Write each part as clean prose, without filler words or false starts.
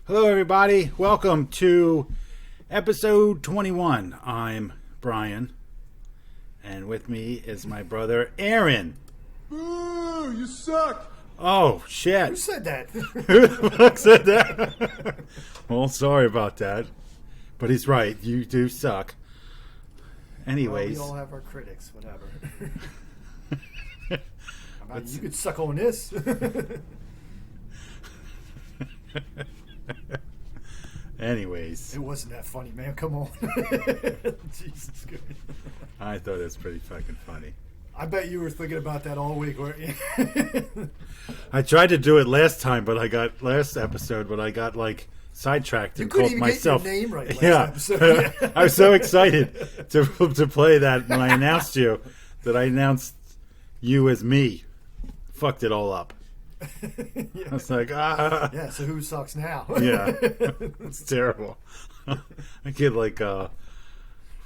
Hello, everybody. Welcome to episode 21. I'm Brian, and with me is my brother Aaron. Boo! You suck! Oh, shit. Who said that? Who the fuck said that? Well, sorry about that. But he's right. You do suck. Anyways. Well, we all have our critics, whatever. You could suck on this. Anyways. It wasn't that funny, man. Come on. Jesus Christ. I thought it was pretty fucking funny. I bet you were thinking about that all week, weren't you? I tried to do it last episode, but I got like sidetracked and called myself. Get your name right last episode. Yeah. I was so excited to play that when I announced you that I announced you as me. Fucked it all up. Yeah. I was like, ah. Yeah, so who sucks now? Yeah. It's terrible. I get like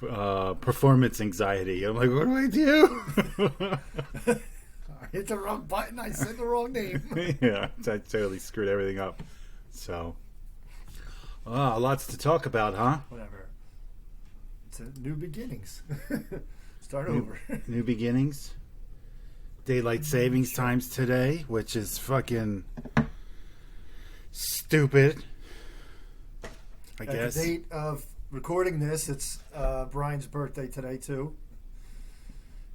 performance anxiety. I'm like, what do I do? I hit the wrong button. I said the wrong name. Yeah, I totally screwed everything up. So, lots to talk about, huh? Whatever. It's new beginnings. Start over. New beginnings. Daylight savings times today, which is fucking stupid. I guess. At the date of recording this, it's Brian's birthday today, too.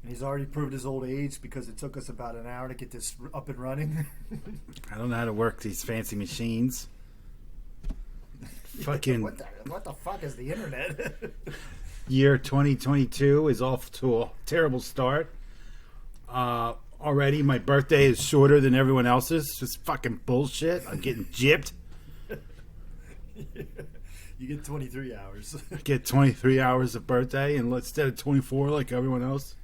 And he's already proved his old age because it took us about an hour to get this up and running. I don't know how to work these fancy machines. Fucking what the fuck is the internet? Year 2022 is off to a terrible start. Already my birthday is shorter than everyone else's. Just fucking bullshit. I'm getting gypped. You get 23 hours. I get 23 hours of birthday and instead of 24 like everyone else.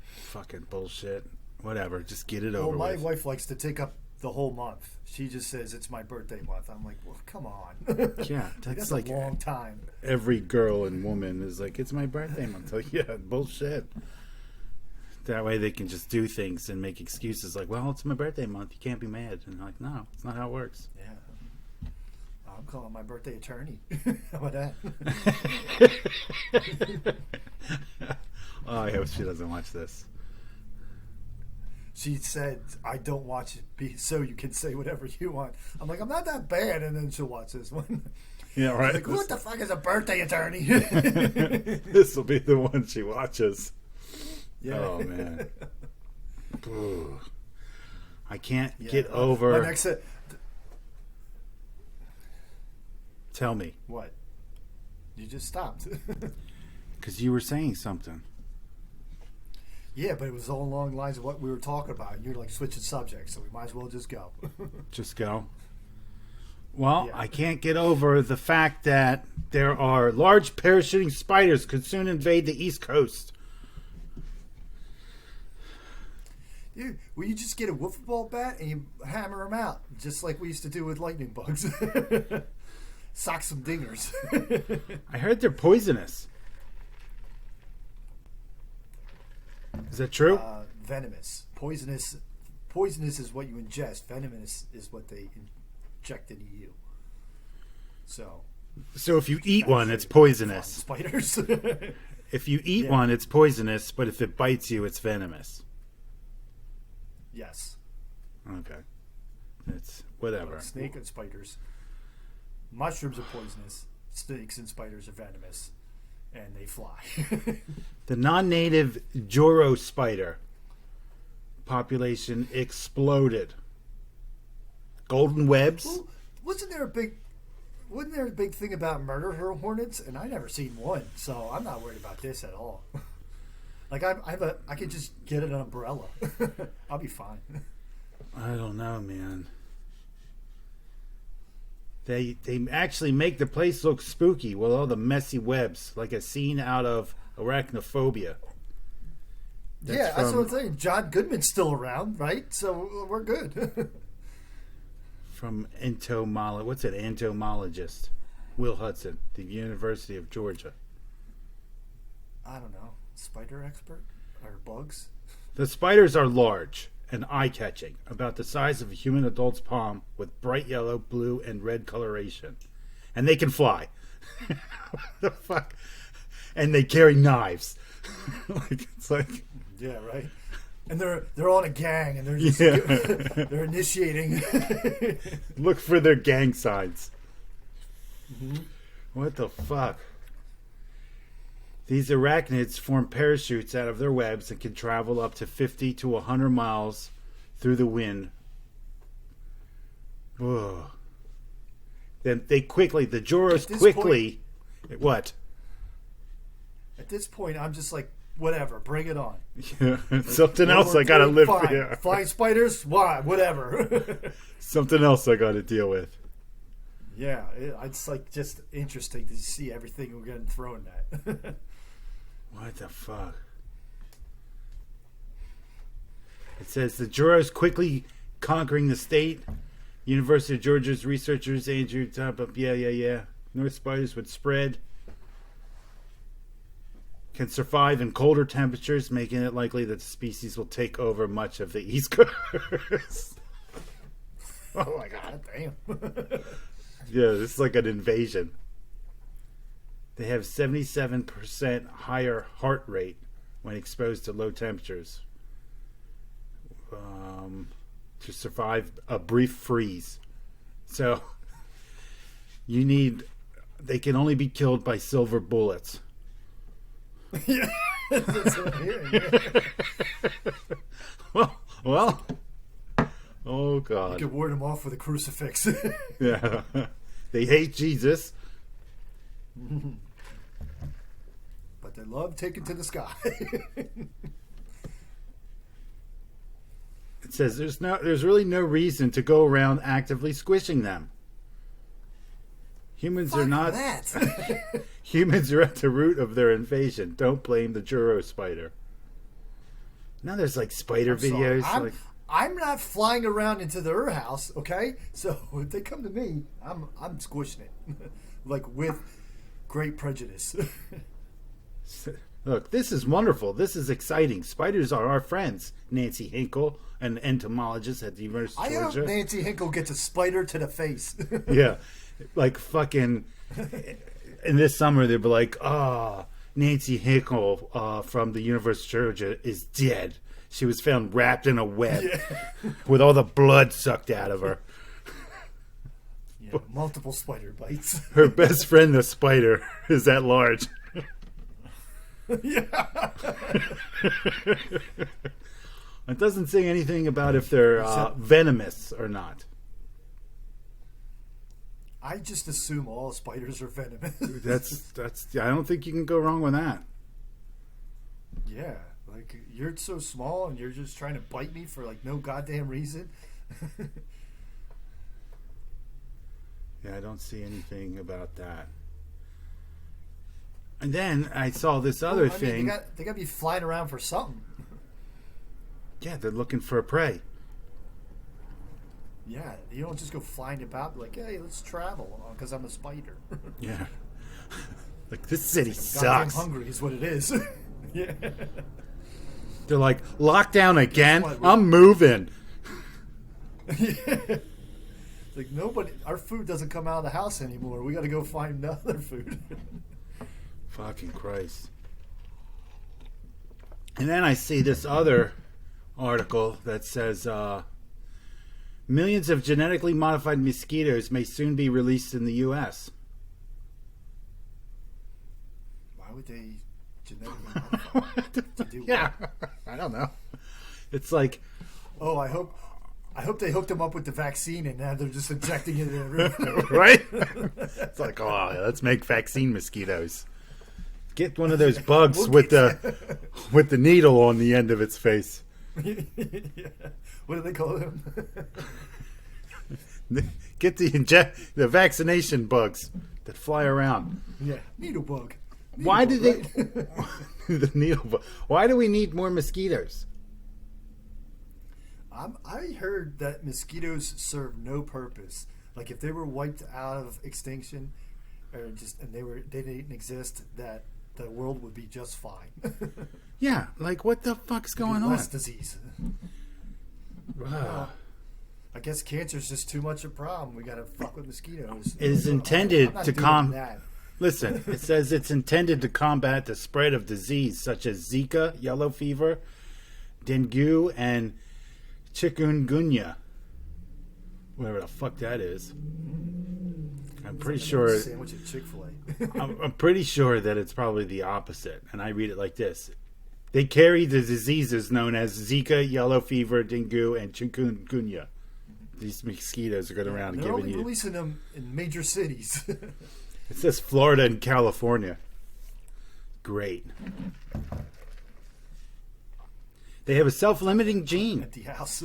Fucking bullshit. Whatever. Just get it over with. Well, my wife likes to take up the whole month. She just says it's my birthday month. I'm like, well, come on. Yeah, that's like a long time. Every girl and woman is like, it's my birthday month. Like, yeah, bullshit. That way they can just do things and make excuses like, well, it's my birthday month. You can't be mad. And I'm like, no, it's not how it works. Yeah. I'm calling my birthday attorney. How about that? Oh, I hope she doesn't watch this. She said, I don't watch it so you can say whatever you want. I'm like, I'm not that bad. And then she'll watch this one. Yeah, right. Like, what the fuck is a birthday attorney? This will be the one she watches. Yeah. Oh, man. Ooh. I can't get over... My next... Tell me. What? You just stopped. Because you were saying something. Yeah, but it was all along the lines of what we were talking about. You're like switching subjects, so we might as well just go. Just go. Well, Yeah. I can't get over the fact that there are large parachuting spiders could soon invade the East Coast. Dude, will you just get a wiffle ball bat and you hammer them out, just like we used to do with lightning bugs? Sock some dingers. I heard they're poisonous. Is that true? Venomous. Poisonous is what you ingest. Venomous is what they inject into you. So if you eat one, it's poisonous. Spiders. If you eat one, it's poisonous, but if it bites you, it's venomous. Yes. Okay. It's whatever. Snake and spiders. Mushrooms are poisonous. Snakes and spiders are venomous. And they fly. The non-native Joro spider population exploded. Golden webs. Well, wasn't there a big thing about murder hornets? And I never seen one, so I'm not worried about this at all. Like I could just get an umbrella. I'll be fine. I don't know, man. They actually make the place look spooky with all the messy webs, like a scene out of Arachnophobia. That's what I'm saying. John Goodman's still around, right? So we're good. From entomologist Will Hudson, the University of Georgia. I don't know. Spider expert or bugs? The spiders are large. and eye-catching, about the size of a human adult's palm, with bright yellow, blue, and red coloration. And they can fly. What the fuck? And they carry knives. It's like, Yeah, right. And they're on a gang, and they're just they're initiating. look for their gang signs. What the fuck? These arachnids form parachutes out of their webs and can travel up to 50 to 100 miles through the wind. Whoa. Then the Joros quickly. What? At this point, I'm just like, whatever, bring it on. Something else I gotta live fine. for. Flying spiders? Why? Whatever. Something else I gotta deal with. Yeah, it's like just interesting to see everything we're getting thrown at. What the fuck? It says the Joros quickly conquering the state. University of Georgia's researchers Andrew North spiders would spread. Can survive in colder temperatures, making it likely that the species will take over much of the East Coast. Oh my god, damn. Yeah, this is like an invasion. They have 77% higher heart rate when exposed to low temperatures to survive a brief freeze. So they can only be killed by silver bullets. Yeah, that's what I'm hearing. Yeah. Well, oh god. You could ward them off with a crucifix. Yeah. They hate Jesus. But they love taking to the sky. It says there's really no reason to go around actively squishing them. Humans are not that. Humans are at the root of their invasion. Don't blame the Juro spider. Now there's like spider videos. I'm not flying around into their house, okay? So if they come to me, I'm squishing it, like with great prejudice. Look, this is wonderful. This is exciting. Spiders are our friends. Nancy Hinkle, an entomologist at the University of Georgia. I hope Nancy Hinkle gets a spider to the face. Yeah, like fucking. In this summer, they'd be like, Nancy Hinkle from the University of Georgia is dead. She was found wrapped in a web with all the blood sucked out of her. Yeah, multiple spider bites. Her best friend, the spider, is at large. Yeah. It doesn't say anything about if they're venomous or not. I just assume all spiders are venomous. That's. I don't think you can go wrong with that. Yeah, like you're so small and you're just trying to bite me for like no goddamn reason. Yeah, I don't see anything about that. And then I saw this other thing. They got to be flying around for something. Yeah, they're looking for prey. Yeah, you don't just go flying about like, hey, let's travel because I'm a spider. Yeah. Like, this city Goddamn sucks. hungry is what it is. Yeah. They're like, lockdown again? What, I'm moving. Yeah. Like our food doesn't come out of the house anymore. We got to go find other food. Fucking Christ. And then I see this other article that says millions of genetically modified mosquitoes may soon be released in the U.S. Why would they genetically modify to do Yeah, what? I don't know. It's like, Oh, I hope they hooked them up with the vaccine and now they're just injecting it in everyone. right? It's like, oh, let's make vaccine mosquitoes. Get one of those bugs with the needle on the end of its face. Yeah. What do they call them? Get the vaccination bugs that fly around. Yeah, needle bug. Why do they right? the needle bug? Why do we need more mosquitoes? I heard that mosquitoes serve no purpose. Like if they were wiped out of extinction, or they didn't exist, that the world would be just fine. Yeah, like what the fuck's going on? Less disease. Wow. I guess cancer's just too much a problem. We got to fuck with mosquitoes. It is I'm intended not to doing that. Listen, it says it's intended to combat the spread of disease such as Zika, yellow fever, dengue, and chikungunya. Whatever the fuck that is. I'm pretty sure. Sandwich at Chick-fil-A. I'm pretty sure that it's probably the opposite. And I read it like this: they carry the diseases known as Zika, yellow fever, dengue, and chikungunya. These mosquitoes are going around and They're giving only you. releasing them in major cities. It says Florida and California. Great. They have a self-limiting gene. Empty house.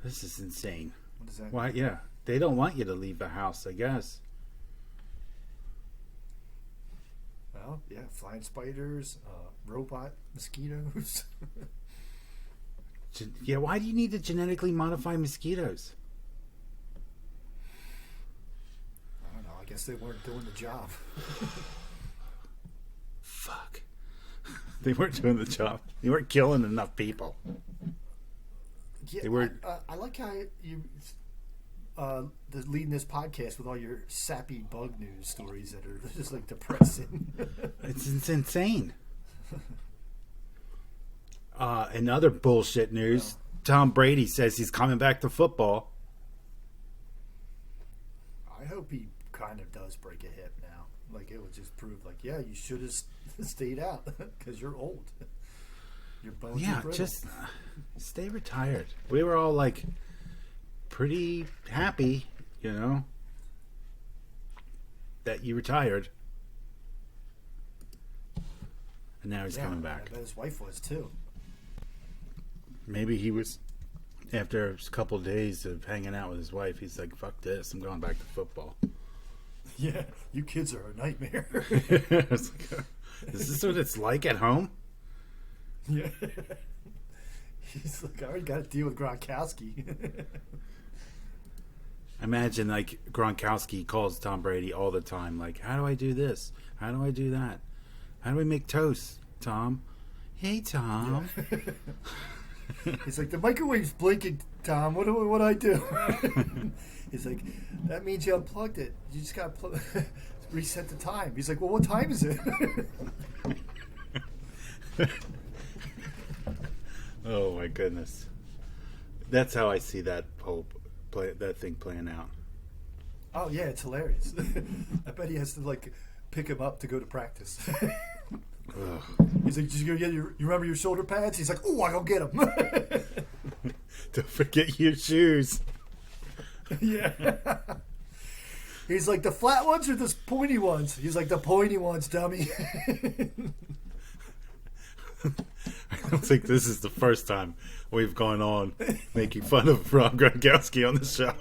This is insane. What is that? Why? Yeah, they don't want you to leave the house, I guess. Well, yeah, flying spiders, robot mosquitoes. Yeah, why do you need to genetically modify mosquitoes? I don't know. I guess they weren't doing the job. Fuck. They weren't doing the job. They weren't killing enough people. Yeah, They were. I like how you leading this podcast with all your sappy bug news stories that are just like depressing. It's insane. In other bullshit news, Tom Brady says he's coming back to football. I hope he kind of does break a hip now. Like it would just prove, like, yeah, you should have stayed out because you're old. Your bones are Yeah, brittle. just stay retired. We were all like pretty happy, you know, that you retired. And now he's coming back. I bet his wife was too. Maybe he was, after a couple days of hanging out with his wife, he's like, fuck this, I'm going back to football. Yeah, you kids are a nightmare. It's like, is this what it's like at home? Yeah. He's like, I already got to deal with Gronkowski. Imagine like Gronkowski calls Tom Brady all the time, like, how do I do this? How do I do that? How do I make toast, Tom? Hey, Tom. He's like, the microwave's blinking, Tom. What do I do? He's like, that means you unplugged it. You just got to reset the time. He's like, well, what time is it? Oh my goodness, that's how I see that whole that thing playing out. Oh yeah, it's hilarious. I bet he has to like pick him up to go to practice. Ugh. He's like, "Did you go get you remember your shoulder pads?" He's like, "Oh, I go get them." Don't forget your shoes. Yeah. He's like, the flat ones or the pointy ones? He's like, the pointy ones, dummy. I don't think this is the first time we've gone on making fun of Rob Gronkowski on the show.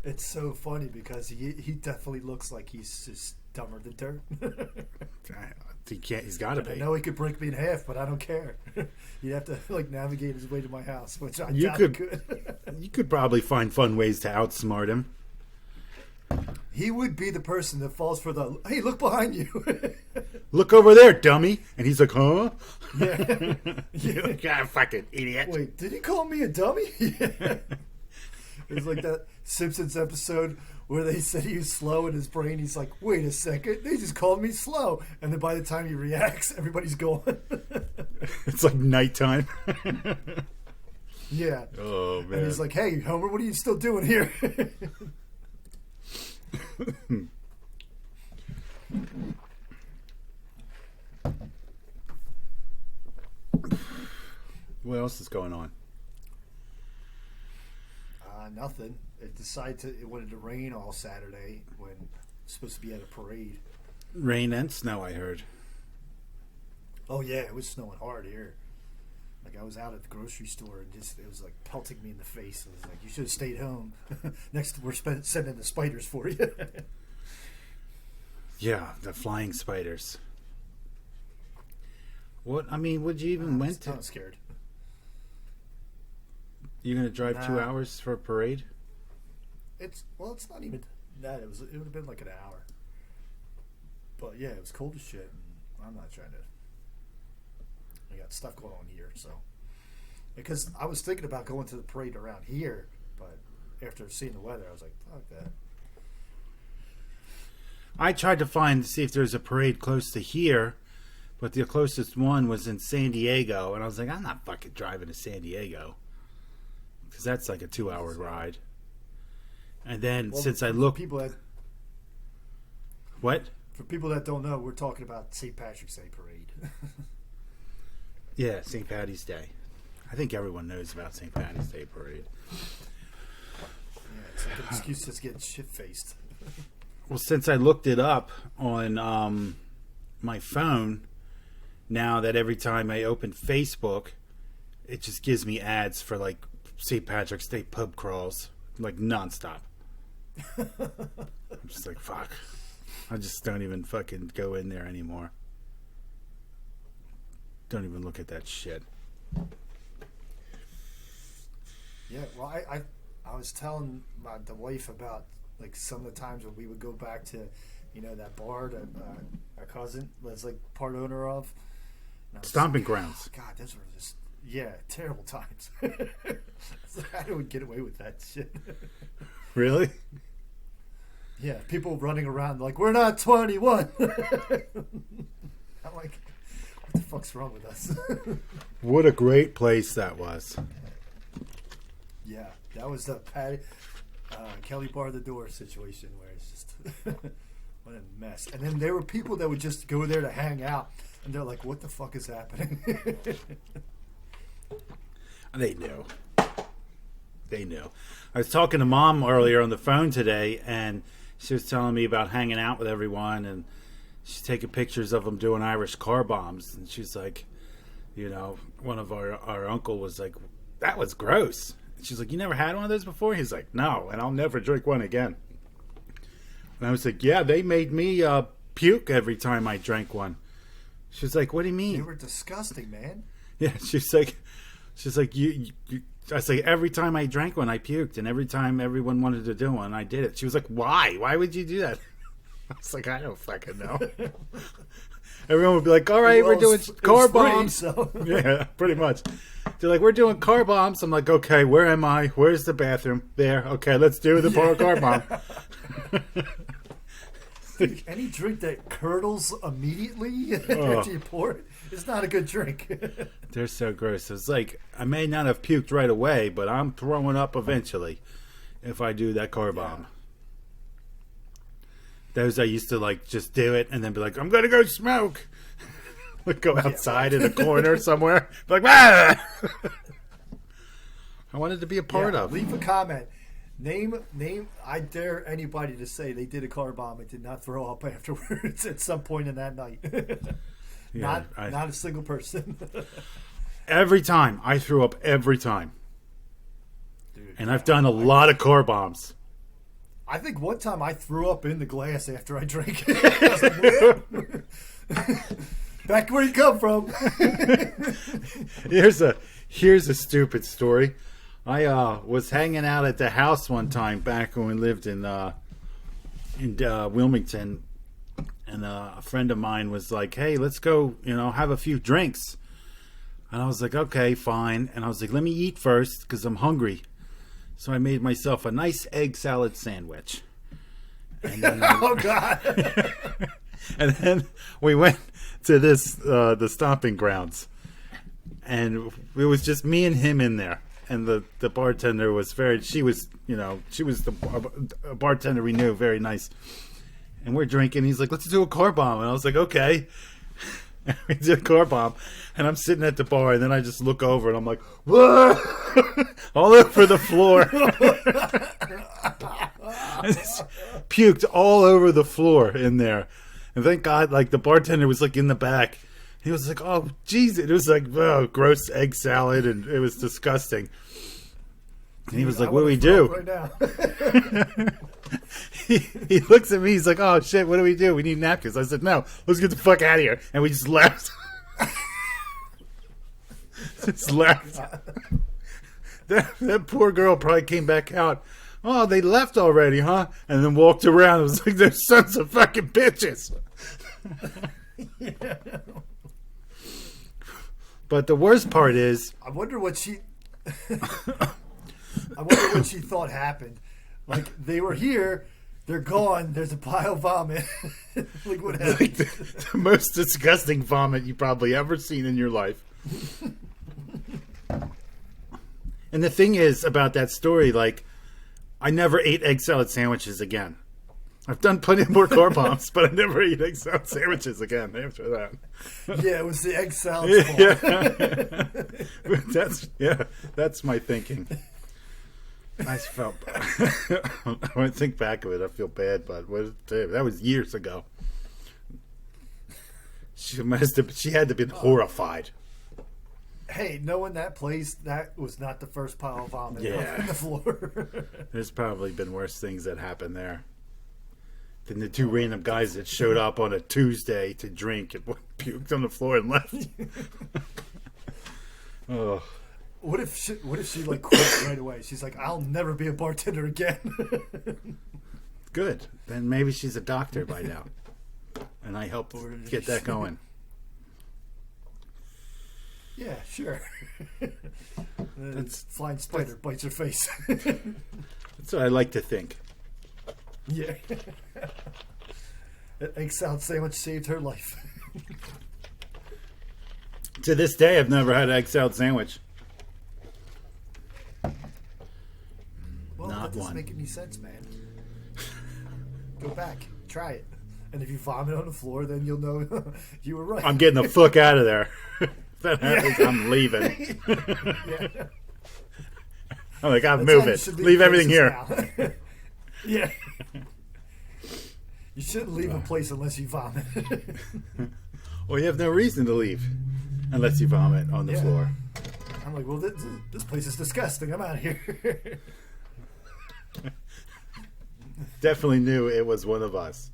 It's so funny because he definitely looks like he's just dumber than dirt. He can't. He's got to I be. know he could break me in half, but I don't care. He'd have to like navigate his way to my house, which I You doubt could- he could. You could probably find fun ways to outsmart him. He would be the person that falls for the, hey, look behind you. Look over there, dummy. And he's like, huh? Yeah. You're like, ah, fucking idiot. Wait, did he call me a dummy? Yeah. It's like that Simpsons episode where they said he was slow in his brain. He's like, wait a second, they just called me slow. And then by the time he reacts, everybody's going. It's like nighttime. Yeah. Oh, man. And he's like, hey, Homer, what are you still doing here? What else is going on? Nothing. It wanted to rain all Saturday when it's supposed to be at a parade. Rain and snow, I heard. Oh yeah, it was snowing hard here. Like I was out at the grocery store and just it was like pelting me in the face. I was like, "You should have stayed home." Next, we're sending the spiders for you. Yeah, the flying spiders. What? I mean, would you even went to? I'm scared. You gonna drive 2 Nah. hours for a parade? It's not even that. It would have been like an hour. But yeah, it was cold as shit. And I'm not trying to. I got stuff going on here, so Because I was thinking about going to the parade around here, but after seeing the weather, I was like, fuck that. I tried to see if there's a parade close to here, but the closest one was in San Diego, and I was like, I'm not fucking driving to San Diego, because that's like a 2-hour ride. And then since I looked, what? For people that don't know, we're talking about St. Patrick's Day parade. Yeah, St. Patty's Day. I think everyone knows about St. Patty's Day parade. Yeah, it's like an excuse to get shit-faced. Well, since I looked it up on my phone, now that every time I open Facebook, it just gives me ads for like St. Patrick's Day pub crawls, like nonstop. I'm just like, fuck. I just don't even fucking go in there anymore. Don't even look at that shit. Yeah, well, I was telling the wife about like some of the times when we would go back to, that bar that our cousin was like part owner of. Stomping Grounds. God, those were just terrible times. I would get away with that shit. Really? Yeah, people running around like, we're not 21. I'm like, what the fuck's wrong with us? What a great place that was. Yeah, that was the Kelly bar the door situation where it's just what a mess. And then there were people that would just go there to hang out, and they're like, what the fuck is happening? They knew. They knew. I was talking to Mom earlier on the phone today, and she was telling me about hanging out with everyone, and she's taking pictures of them doing Irish car bombs. And she's like, one of our uncle was like, that was gross. And she's like, you never had one of those before? He's like, no, and I'll never drink one again. And I was like, yeah, they made me puke every time I drank one. She's like, what do you mean? They were disgusting, man. Yeah, she's like, you I say every time I drank one, I puked, and every time everyone wanted to do one, I did it. She was like, why? Why would you do that? I was like, I don't fucking know. Everyone would be like, all right, we're doing car bombs. So. Yeah, pretty much. They're like, we're doing car bombs. I'm like, okay, where am I? Where's the bathroom? There. Okay, let's do the car bomb. Dude, any drink that curdles immediately after you pour it is not a good drink. They're so gross. It's like, I may not have puked right away, but I'm throwing up eventually if I do that car bomb. Those I used to like just do it and then be like, I'm gonna go smoke. Like go outside in a corner somewhere. Be like, ah! I wanted to be a part of. Leave a comment. Name. I dare anybody to say they did a car bomb and did not throw up afterwards at some point in that night. Not a single person. Every time I threw up every time. Dude, and I've done a lot of car bombs. I think one time I threw up in the glass after I drank it. I was like, back where you come from. Here's a stupid story. I was hanging out at the house one time back when we lived in Wilmington, and a friend of mine was like, "Hey, let's go, have a few drinks." And I was like, "Okay, fine." And I was like, "Let me eat first because I'm hungry." So I made myself a nice egg salad sandwich. And then, oh God! And then we went to the Stomping Grounds, and it was just me and him in there. And the bartender was she was the bartender we knew, very nice. And we're drinking. He's like, let's do a car bomb. And I was like, okay. And we did a car bomb. And I'm sitting at the bar, and then I just look over, and I'm like, whoa! All over the floor. I just puked all over the floor in there. And thank God, like, the bartender was, like, in the back. He was like, oh, jeez. It was like, oh, gross egg salad, and it was disgusting. And he was like, what do we do? Right now. he looks at me. He's like, oh, shit, what do we do? We need napkins. I said, no, let's get the fuck out of here. And we just left. Just left. That poor girl probably came back out. Oh, they left already, huh? And then walked around. It was like, they're sons of fucking bitches. Yeah. But the worst part is, I wonder what she. I wonder what she thought happened. Like they were here, they're gone. There's a pile of vomit. Like what happened? like, the most disgusting vomit you probably ever seen in your life. And the thing is about that story, like, I never ate egg salad sandwiches again. I've done plenty more car bombs, but I never ate egg salad sandwiches again after that. Yeah, it was the egg salad's fault. That's my thinking. I felt. When I think back of it, I feel bad, but that was years ago. She had to have been horrified. Hey, knowing that place, that was not the first pile of vomit on the floor. There's probably been worse things that happened there than the two random guys that showed up on a Tuesday to drink and puked on the floor and left. Oh. What if she like quit right away? She's like, I'll never be a bartender again. Good. Then maybe she's a doctor by now. And I helped get that going. Yeah, sure. That's flying spider bites her face. That's what I like to think. Yeah. That egg salad sandwich saved her life. To this day, I've never had an egg salad sandwich. Well, that doesn't make any sense, man. Go back, try it, and if you vomit on the floor, then you'll know you were right. I'm getting the fuck out of there. If that happens, I'm leaving. Yeah. I'm like, I'm moving. Leave everything here. Yeah. You shouldn't leave a place unless you vomit. Well, you have no reason to leave unless you vomit on the floor. I'm like, well, this place is disgusting. I'm out of here. Definitely knew it was one of us.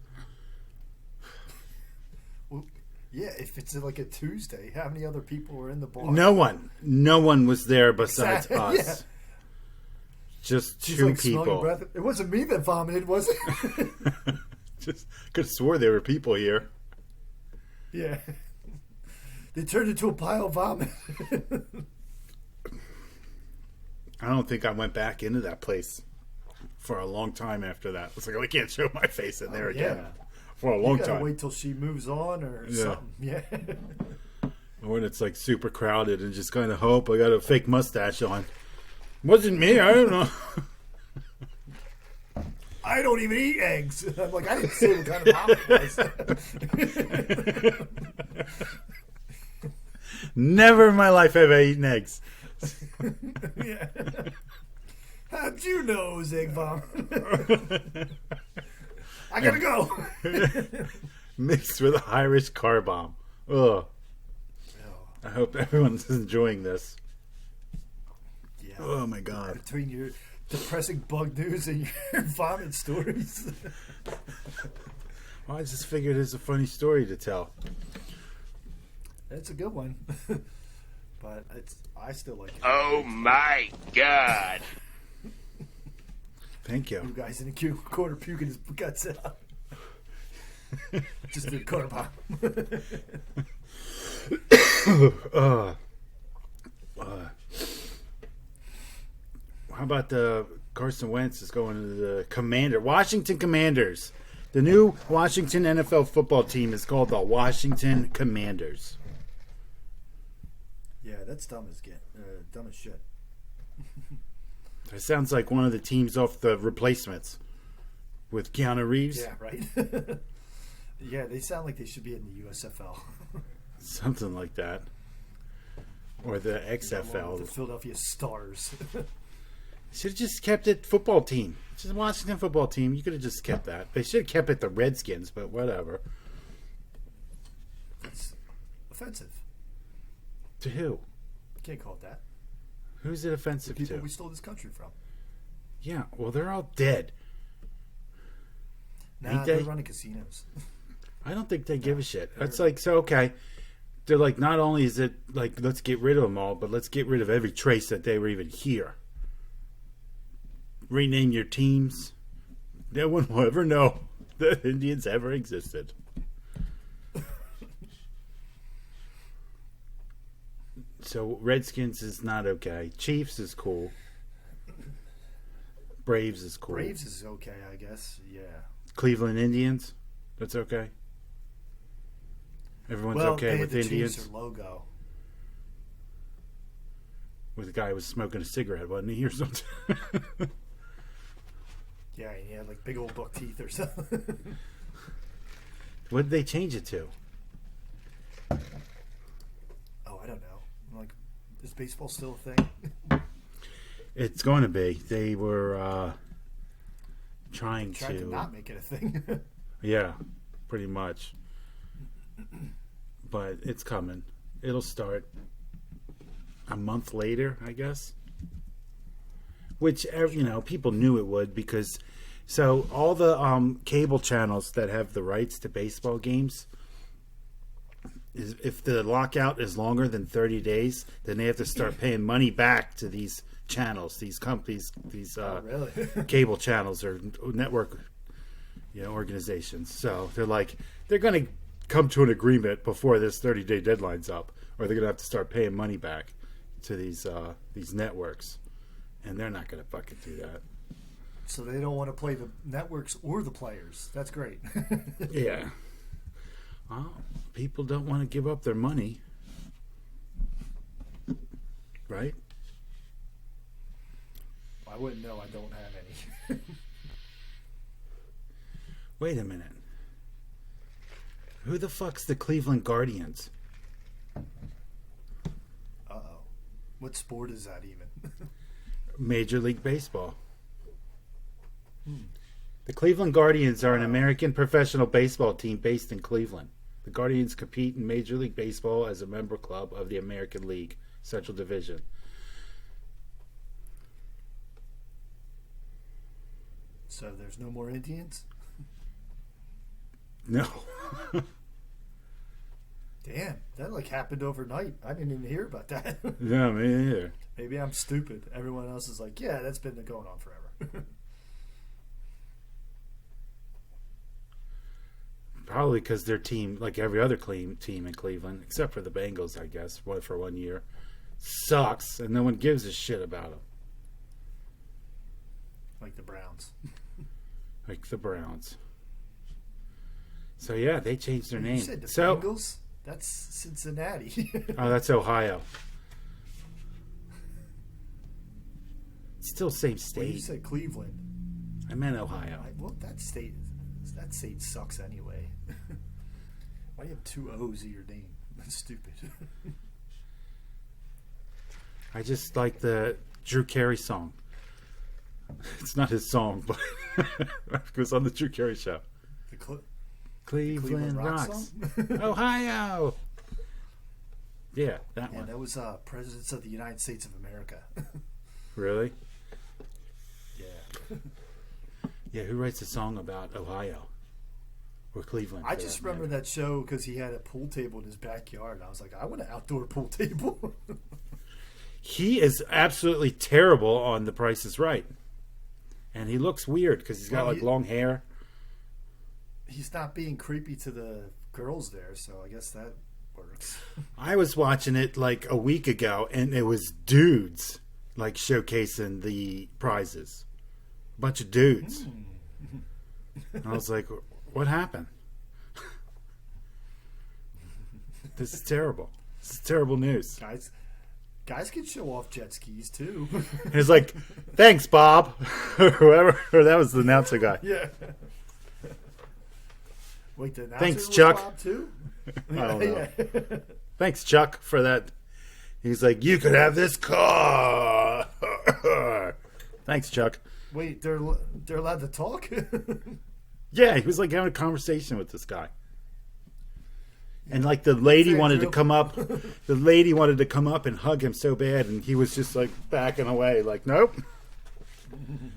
Well, yeah, if it's like a Tuesday, how many other people were in the bar? No one was there besides us. Yeah. Just She's two like, smell your people. breath. It wasn't me that vomited, was it? Just could have swore there were people here. Yeah. They turned into a pile of vomit. I don't think I went back into that place for a long time after that. It's like, I can't show my face in there again for a long You gotta time. wait till she moves on or something. Yeah. When it's like super crowded and just kind of hope I got a fake mustache on. Wasn't me. I don't know. I don't even eat eggs. I'm like, I didn't say what kind of vomit it was. Never in my life have I eaten eggs. Yeah. How'd you know it was egg vomit? I gotta go. Mixed with Irish car bomb. Ugh. I hope everyone's enjoying this. Yeah. Oh my god. Between your depressing bug news and your vomit stories. Well, I just figured it's a funny story to tell. That's a good one. But I still like it. Oh my god. Thank You you. guys in the corner puking his guts out. Just a car bomb. How about Carson Wentz is going to the Washington Commanders. The new Washington NFL football team is called the Washington Commanders. Yeah, that's dumb as shit. That sounds like one of the teams off the Replacements with Keanu Reeves. Yeah, right. Yeah, they sound like they should be in the USFL. Something like that. Or the XFL. The Philadelphia Stars. Should have just kept it football team. Just Washington football team. You could have just kept that. They should have kept it the Redskins, but whatever. That's offensive. To who? You can't call it that. Who's it offensive The people to? we stole this country from. Yeah, well, they're all dead. Nah, Ain't they're they? running casinos. I don't think they give a shit. It's like, so, okay. They're like, not only is it like, let's get rid of them all, but let's get rid of every trace that they were even here. Rename your teams. No one will ever know that Indians ever existed. So Redskins is not okay. Chiefs is cool. Braves is cool. Braves is okay, I guess. Yeah. Cleveland Indians, that's okay. Everyone's Well, okay they with had to change Indians. their logo. With the guy who was smoking a cigarette, wasn't he, or something? Yeah, he had like big old buck teeth or something. What did they change it to? Oh, I don't know. Like, is baseball still a thing? It's going to be. They were trying Tried to not make it a thing. Yeah, pretty much. But it's coming. It'll start a month later, I guess. Which, people knew it would because... So all the cable channels that have the rights to baseball games, if the lockout is longer than 30 days, then they have to start paying money back to these channels, these companies, these Really? cable channels or network organizations. So they're going to come to an agreement before this 30-day deadline's up, or they're going to have to start paying money back to these networks, and they're not going to fucking do that. So they don't want to play the networks or the players. That's great. Yeah. Well, people don't want to give up their money, right? I wouldn't know. I don't have any. Wait a minute. Who the fuck's the Cleveland Guardians? Uh-oh. What sport is that even? Major League Baseball. The Cleveland Guardians are an American professional baseball team based in Cleveland. The Guardians compete in Major League Baseball as a member club of the American League Central Division. So there's no more Indians? No. Damn, that happened overnight. I didn't even hear about that. No, me neither. Maybe I'm stupid. Everyone else is like, yeah, that's been going on forever. Probably because their team, like every other team in Cleveland, except for the Bengals, I guess, for 1 year, sucks, and no one gives a shit about them. Like the Browns. Like the Browns. So yeah, they changed their name. You said the So Bengals? That's Cincinnati. oh, that's Ohio. It's still same Well, you state. said Cleveland. I meant Ohio. Well, that state sucks anyway. Why do you have two O's in your name? That's stupid. I just like the Drew Carey song. It's not his song, but it was on the Drew Carey show. The Cleveland Rock rocks. song? Ohio. Yeah, that Yeah, one. that was Presidents of the United States of America. Really? Yeah. Yeah, who writes a song about Ohio? Or Cleveland? I for just that remember matter? that show because he had a pool table in his backyard. And I was like, I want an outdoor pool table. He is absolutely terrible on The Price is Right. And he looks weird because he's got Well, like long hair. He's not being creepy to the girls there, so I guess that works. I was watching it like a week ago, and it was dudes like showcasing the prizes. A bunch of dudes. And I was like, what happened? This is terrible. This is terrible news. Guys can show off jet skis too. And it's like, thanks, Bob. Or whoever, or that was the announcer guy. Yeah. Wait, the announcer Thanks, was Chuck. Bob too? I don't know. Yeah. Thanks, Chuck, for that. He's like, you could have this car. Thanks, Chuck. Wait, they're allowed to talk? Yeah, he was like having a conversation with this guy. And like the lady Fair wanted to joke. come up. The lady wanted to come up and hug him so bad, and he was just like backing away, like, nope.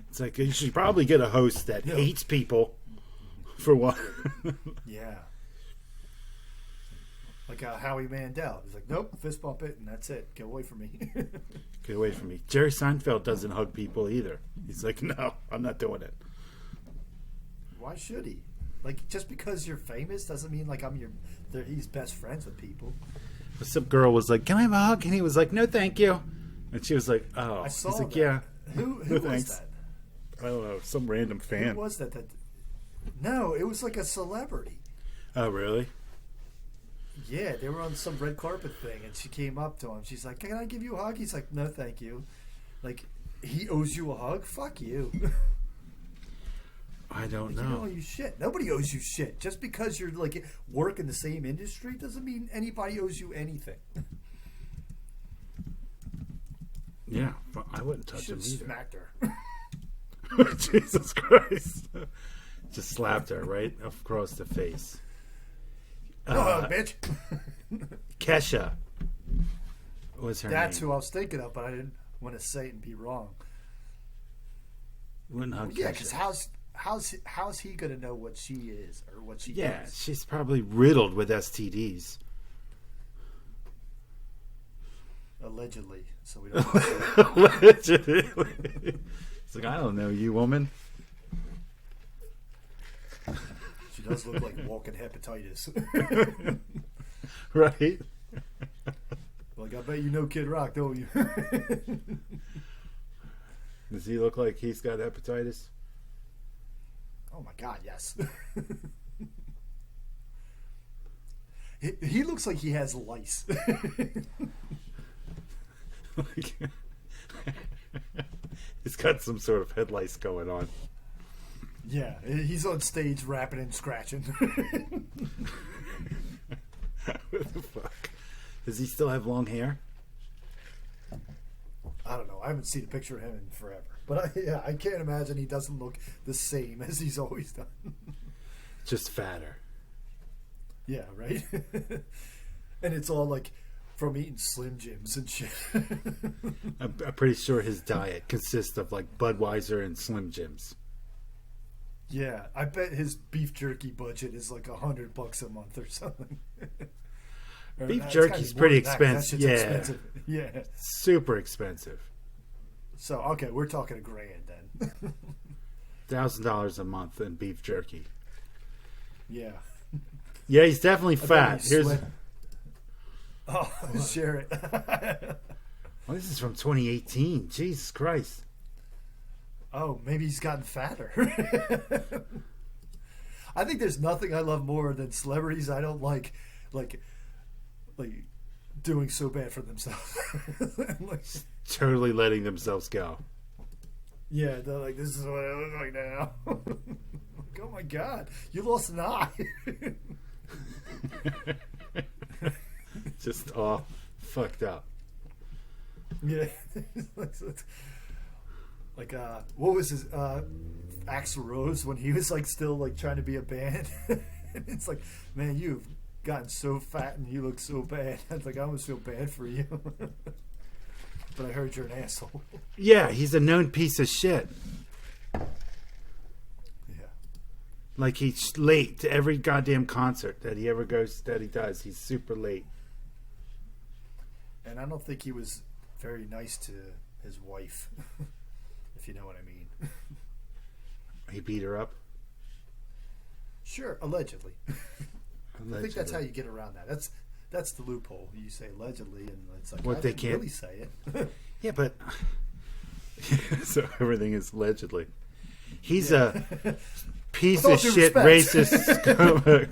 It's like you should probably get a host that hates people for one. Yeah. Like Howie Mandel. He's like, nope, fist bump it, and that's it. Get away from me. Get away from me. Jerry Seinfeld doesn't hug people either. He's like, no, I'm not doing it. Why should he? Like, just because you're famous doesn't mean like he's best friends with people. Some girl was like, "Can I have a hug?" And he was like, "No, thank you." And she was like, "Oh." I saw He's like, that. "Yeah." Who No was thanks. that? I don't know. Some random Who fan. was that? No, it was like a celebrity. Oh, really? Yeah, they were on some red carpet thing, and she came up to him. She's like, "Can I give you a hug?" He's like, "No, thank you." Like, he owes you a hug? Fuck you. I don't He don't owe know. you shit. Nobody owes you shit. Just because you're like work in the same industry doesn't mean anybody owes you anything. Yeah, but I wouldn't You touch should him have either. smacked her. Jesus Christ! Just slapped her right across the face. No hug, bitch. Kesha was her That's name. who I was thinking of, but I didn't want to say it and be wrong. Wouldn't hug Yeah, Kesha. because how's he gonna know what she is or what she Yeah, does? she's probably riddled with STDs. Allegedly, so we don't. Allegedly. It's like, I don't know you, woman. She does look like walking hepatitis. Right? Like, I bet you know Kid Rock, don't you? Does he look like he's got hepatitis? Oh my God, yes. He looks like he has lice. He's got some sort of head lice going on. Yeah, he's on stage rapping and scratching. What the fuck? Does he still have long hair? I don't know. I haven't seen a picture of him in forever. But I can't imagine he doesn't look the same as he's always done. Just fatter. Yeah, right? And it's all like from eating Slim Jims and shit. I'm pretty sure his diet consists of like Budweiser and Slim Jims. Yeah, I bet his beef jerky budget is like $100 a month or something. Or, Beef it's jerky's gotta be more pretty than that, 'cause that expensive. shit's Yeah. expensive. Yeah. Super expensive. So okay, we're talking $1,000 then. $1,000 a month in beef jerky. Yeah. Yeah, he's definitely I bet fat. he Here's sweat- Oh, share it. well, this is from 2018. Jesus Christ. Oh, maybe he's gotten fatter. I think there's nothing I love more than celebrities I don't like doing so bad for themselves. Like, Totally letting themselves go. yeah, they're like, this is what I look like now. Like, oh my God, you lost an eye. Just all fucked up. Yeah. Like what was his Axl Rose when he was like still like trying to be a band? And it's like, man, you've gotten so fat and you look so bad. I was like, I almost feel bad for you. But I heard you're an asshole. Yeah, he's a known piece of shit. Yeah. Like he's late to every goddamn concert that he ever goes that he does. He's super late. And I don't think he was very nice to his wife, if you know what I mean. He beat her up. Sure, allegedly. I think that's how you get around that. That's the loophole. You say allegedly, and it's like, What, I they didn't can't- really say it. Yeah, but so everything is allegedly. He's a piece With all of due shit, respect. racist scumbag.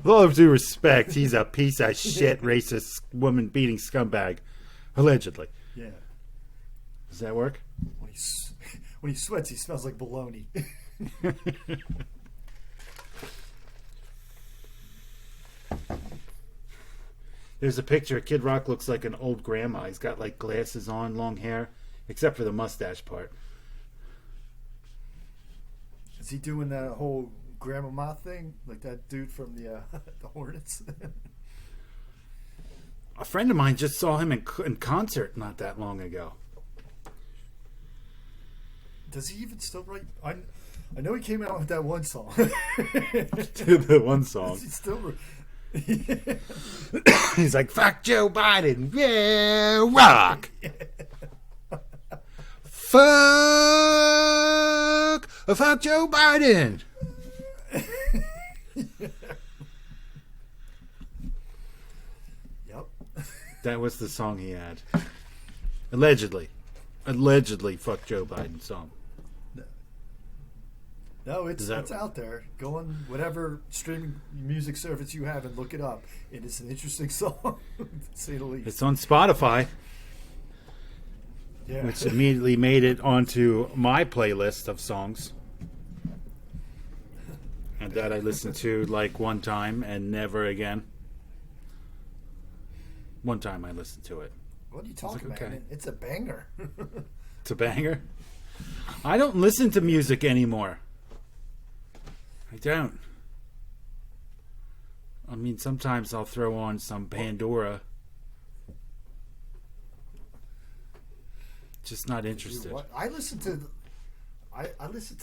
With all due respect, he's a piece of shit, racist, woman beating scumbag. Allegedly. Yeah. Does that work? When he sweats, he smells like bologna. There's a picture. Kid Rock looks like an old grandma. He's got like glasses on, long hair, except for the mustache part. Is he doing that whole grandmama thing, like that dude from the the Hornets? A friend of mine just saw him in concert not that long ago. Does he even still write? I know he came out with that one song. The one song. Does he still? He's like, fuck Joe Biden. Yeah, rock. Fuck Joe Biden. Yep. That was the song he had. Allegedly. Fuck Joe Biden song. No, Is that- it's out there. Go on whatever streaming music service you have and look it up. It is an interesting song, to say the least. It's on Spotify, Yeah. which immediately made it onto my playlist of songs. And that I listened to like one time and never again. One time I listened to it. What are you talking like, about? okay. It's a banger. It's a banger. I don't listen to music anymore. I don't. I mean, sometimes I'll throw on some Pandora. Just not interested. What? I listen to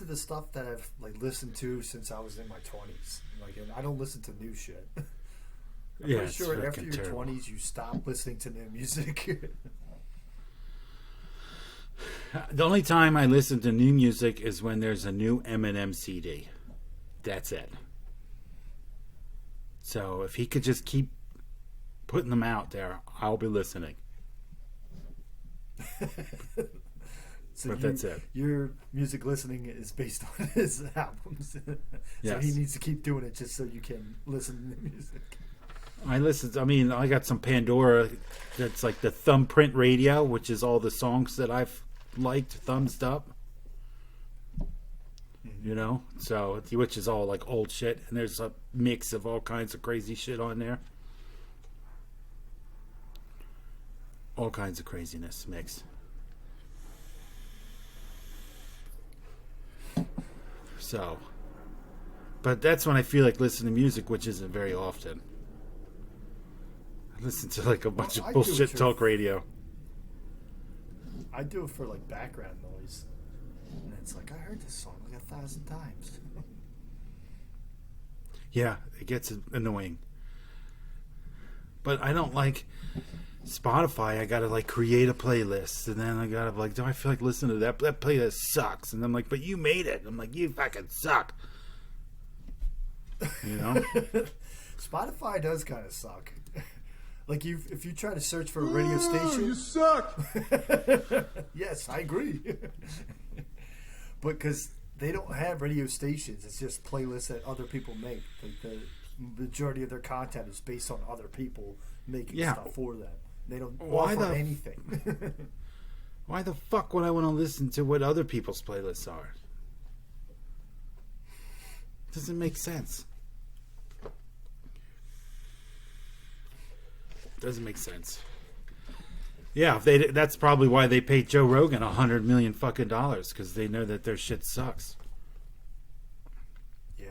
the stuff that I've like listened to since I was in my 20s. Like, and I don't listen to new shit. I'm Yeah, pretty it's sure after fucking your terrible. 20s you stop listening to new music. The only time I listen to new music is when there's a new Eminem CD. That's it. So if he could just keep putting them out there, I'll be listening. So But that's it. Your music listening is based on his albums. So Yes. he needs to keep doing it just so you can listen to the music. I got some Pandora that's like the thumbprint radio, which is all the songs that I've liked, thumbs up. You know? So, which is all like old shit. And there's a mix of all kinds of crazy shit on there. All kinds of craziness mixed. So, but that's when I feel like listening to music, which isn't very often. I listen to like a bunch Well, I of do bullshit too. talk radio. I do it for like background noise. And it's like, I heard this song like 1,000 times. Yeah, it gets annoying. But I don't like Spotify. I gotta like create a playlist, and then I gotta like, do I feel like listening to that? That playlist sucks, and I'm like, but you made it. I'm like, you fucking suck. You know? Spotify does kind of suck. Like if you try to search for a radio station, You suck. yes, I agree. But because they don't have radio stations, it's just playlists that other people make. Like the majority of their content is based on other people making Yeah. stuff for them. They don't Why offer the- anything. Why the fuck would I want to listen to what other people's playlists are? Doesn't make sense. Doesn't make sense. Yeah, that's probably why they paid Joe Rogan $100 million fucking dollars, because they know that their shit sucks. Yeah,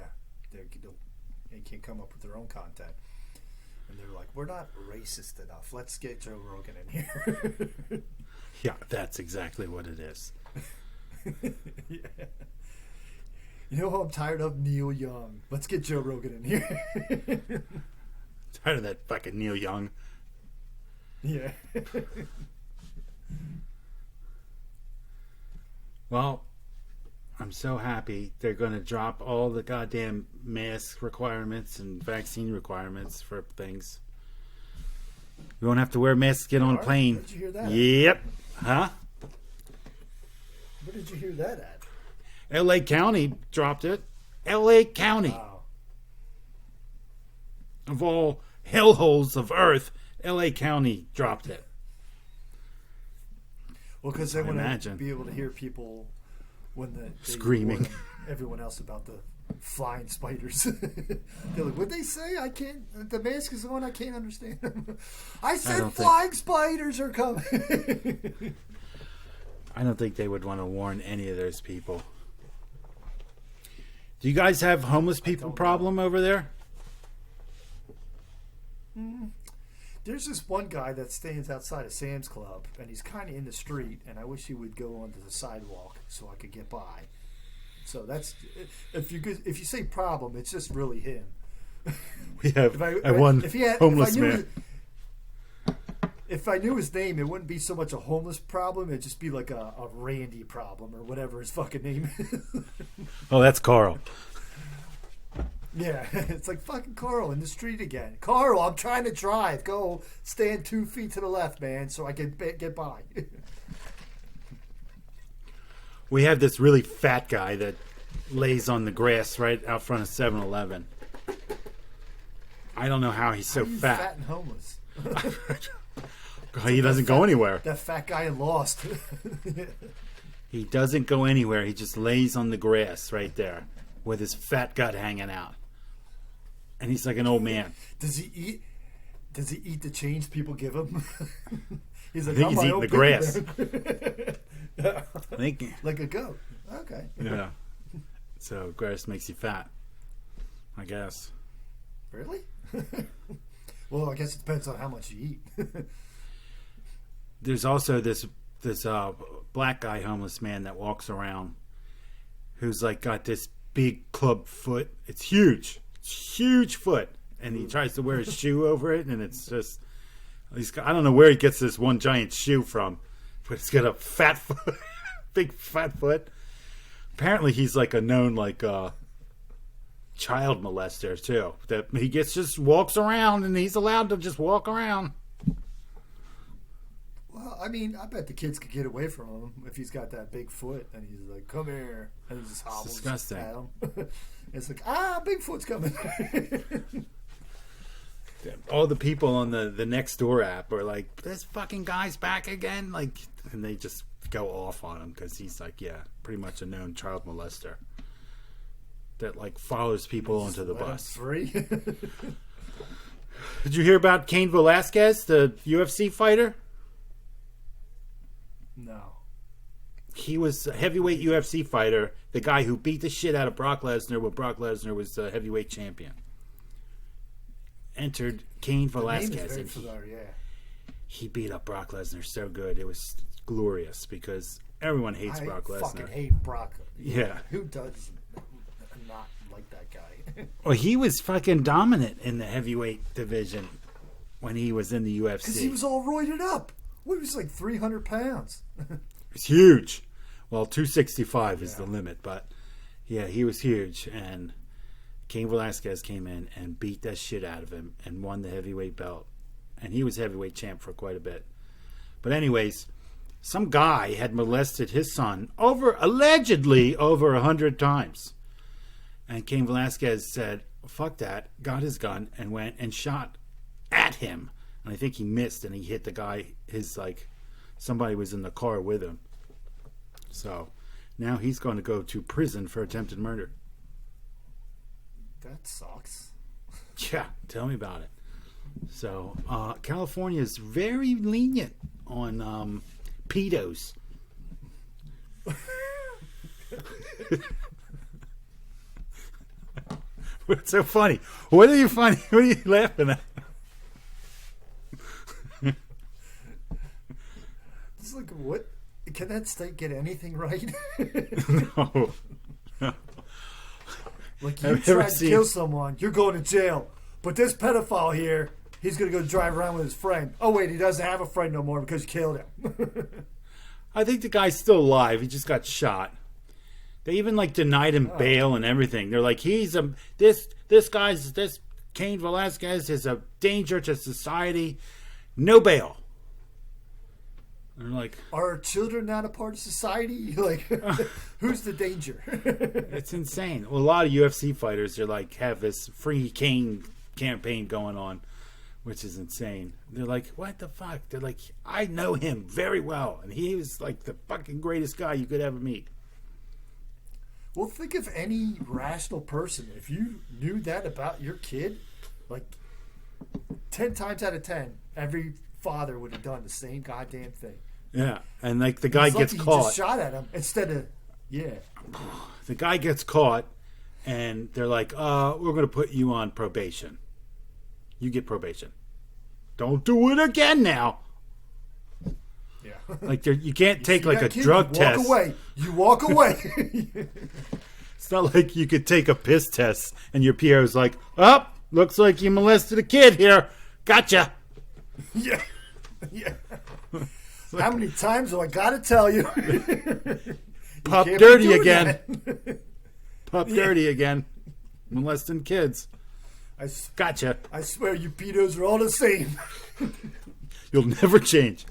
they can't come up with their own content, and they're like, "We're not racist enough. Let's get Joe Rogan in here." Yeah, that's exactly what it is. Yeah. You know who I'm tired of? Neil Young. Let's get Joe Rogan in here. Tired of that fucking Neil Young. Yeah. Well, I'm so happy they're going to drop all the goddamn mask requirements and vaccine requirements for things. We won't have to wear masks to get on a Alright, plane. where'd you hear that at? Yep. Huh? Where did you hear that at? L.A. County dropped it. L.A. County. Wow. Of all hellholes of earth, L.A. County dropped it. Well, because they I want imagine. to be able to hear people when they Screaming. warn everyone else about the flying spiders. They're like, "What'd they say? I can't. The mask is on. I can't understand." I said don't think- flying spiders are coming. I don't think they would want to warn any of those people. Do you guys have homeless people don't know. problem over there? There's this one guy that stands outside of Sam's Club, and he's kind of in the street, and I wish he would go onto the sidewalk so I could get by. So that's if you say problem, it's just really him. We have If one if he had, homeless if I knew man. If I knew his name, it wouldn't be so much a homeless problem. It'd just be like a Randy problem or whatever his fucking name is. Oh, that's Carl. Yeah, it's like fucking Carl in the street again. Carl, I'm trying to drive. Go stand 2 feet to the left, man, so I can get by. We have this really fat guy that lays on the grass right out front of 7-Eleven. I don't know how he's so How are you fat. fat and homeless. He doesn't go anywhere. That fat guy in Lost. He doesn't go anywhere. He just lays on the grass right there with his fat gut hanging out. And he's like an old man. Does he eat? Does he eat the change people give him? He's like, I think "I'm he's my eating own the piggy grass. bank." I think, Like a goat. Okay. yeah. So grass makes you fat, I guess. Really? Well, I guess it depends on how much you eat. There's also this black guy, homeless man that walks around who's like got this big club foot. It's huge. It's huge foot. And he tries to wear a shoe over it, and it's just I don't know where he gets this one giant shoe from, but he's got a fat foot, big fat foot. Apparently he's like a known child molester too. That he just walks around, and he's allowed to just walk around. Well, I mean, I bet the kids could get away from him if he's got that big foot and he's like, "Come here," and he just hobbles disgusting. at him. It's like, Bigfoot's coming. All the people on the Nextdoor app are like, "This fucking guy's back again!" Like, and they just go off on him because he's like, yeah, pretty much a known child molester that like follows people onto the Let him bus. free. Did you hear about Cain Velasquez, the UFC fighter? No. He was a heavyweight UFC fighter, the guy who beat the shit out of Brock Lesnar when Brock Lesnar was the heavyweight champion. Entered Cain The name Velasquez, is very and familiar, yeah. he beat up Brock Lesnar so good. It was glorious because everyone hates Brock I fucking Lesnar. hate Brock. Yeah. Who does not like that guy? Well, he was fucking dominant in the heavyweight division when he was in the UFC. Because he was all roided up. What, he was like 300 pounds. It's huge. Well, 265 is the limit, but yeah, he was huge. And Cain Velasquez came in and beat that shit out of him and won the heavyweight belt. And he was heavyweight champ for quite a bit. But anyways, some guy had molested his son allegedly over 100 times. And Cain Velasquez said, fuck that, got his gun and went and shot at him. And I think he missed and he hit the guy, somebody was in the car with him. So now he's going to go to prison for attempted murder. That sucks. Yeah, tell me about it. So California is very lenient on pedos. What's so funny? What are you laughing at? It's like, what? Can that state get anything right? No. Like, you Have you ever tried to seen- kill someone, you're going to jail. But this pedophile here, he's going to go drive around with his friend. Oh, wait, he doesn't have a friend no more because you killed him. I think the guy's still alive. He just got shot. They even denied him bail and everything. They're like, this Cain Velasquez is a danger to society. No bail. And they're like, Are children not a part of society? Like, who's the danger? it's insane. Well, a lot of UFC fighters are have this free Cain campaign going on, which is insane. They're like, what the fuck? They're like, I know him very well, and he was the fucking greatest guy you could ever meet. Well, think of any rational person. If you knew that about your kid, 10 times out of 10, every father would have done the same goddamn thing. Yeah, and the guy It's gets lucky he caught. just shot at him instead of, yeah. The guy gets caught, and they're like, we're going to put you on probation. You get probation. Don't do it again now. Yeah. You can't take You a got kids, drug you test. Walk away. You walk away. It's not like you could take a piss test and your PO's like, oh, looks like you molested a kid here. Gotcha. Yeah. Yeah. How many times do I got to tell you? Pup can't be dirty doing again. that. Pup dirty again. molesting kids. Gotcha. I swear you pedos are all the same. You'll never change.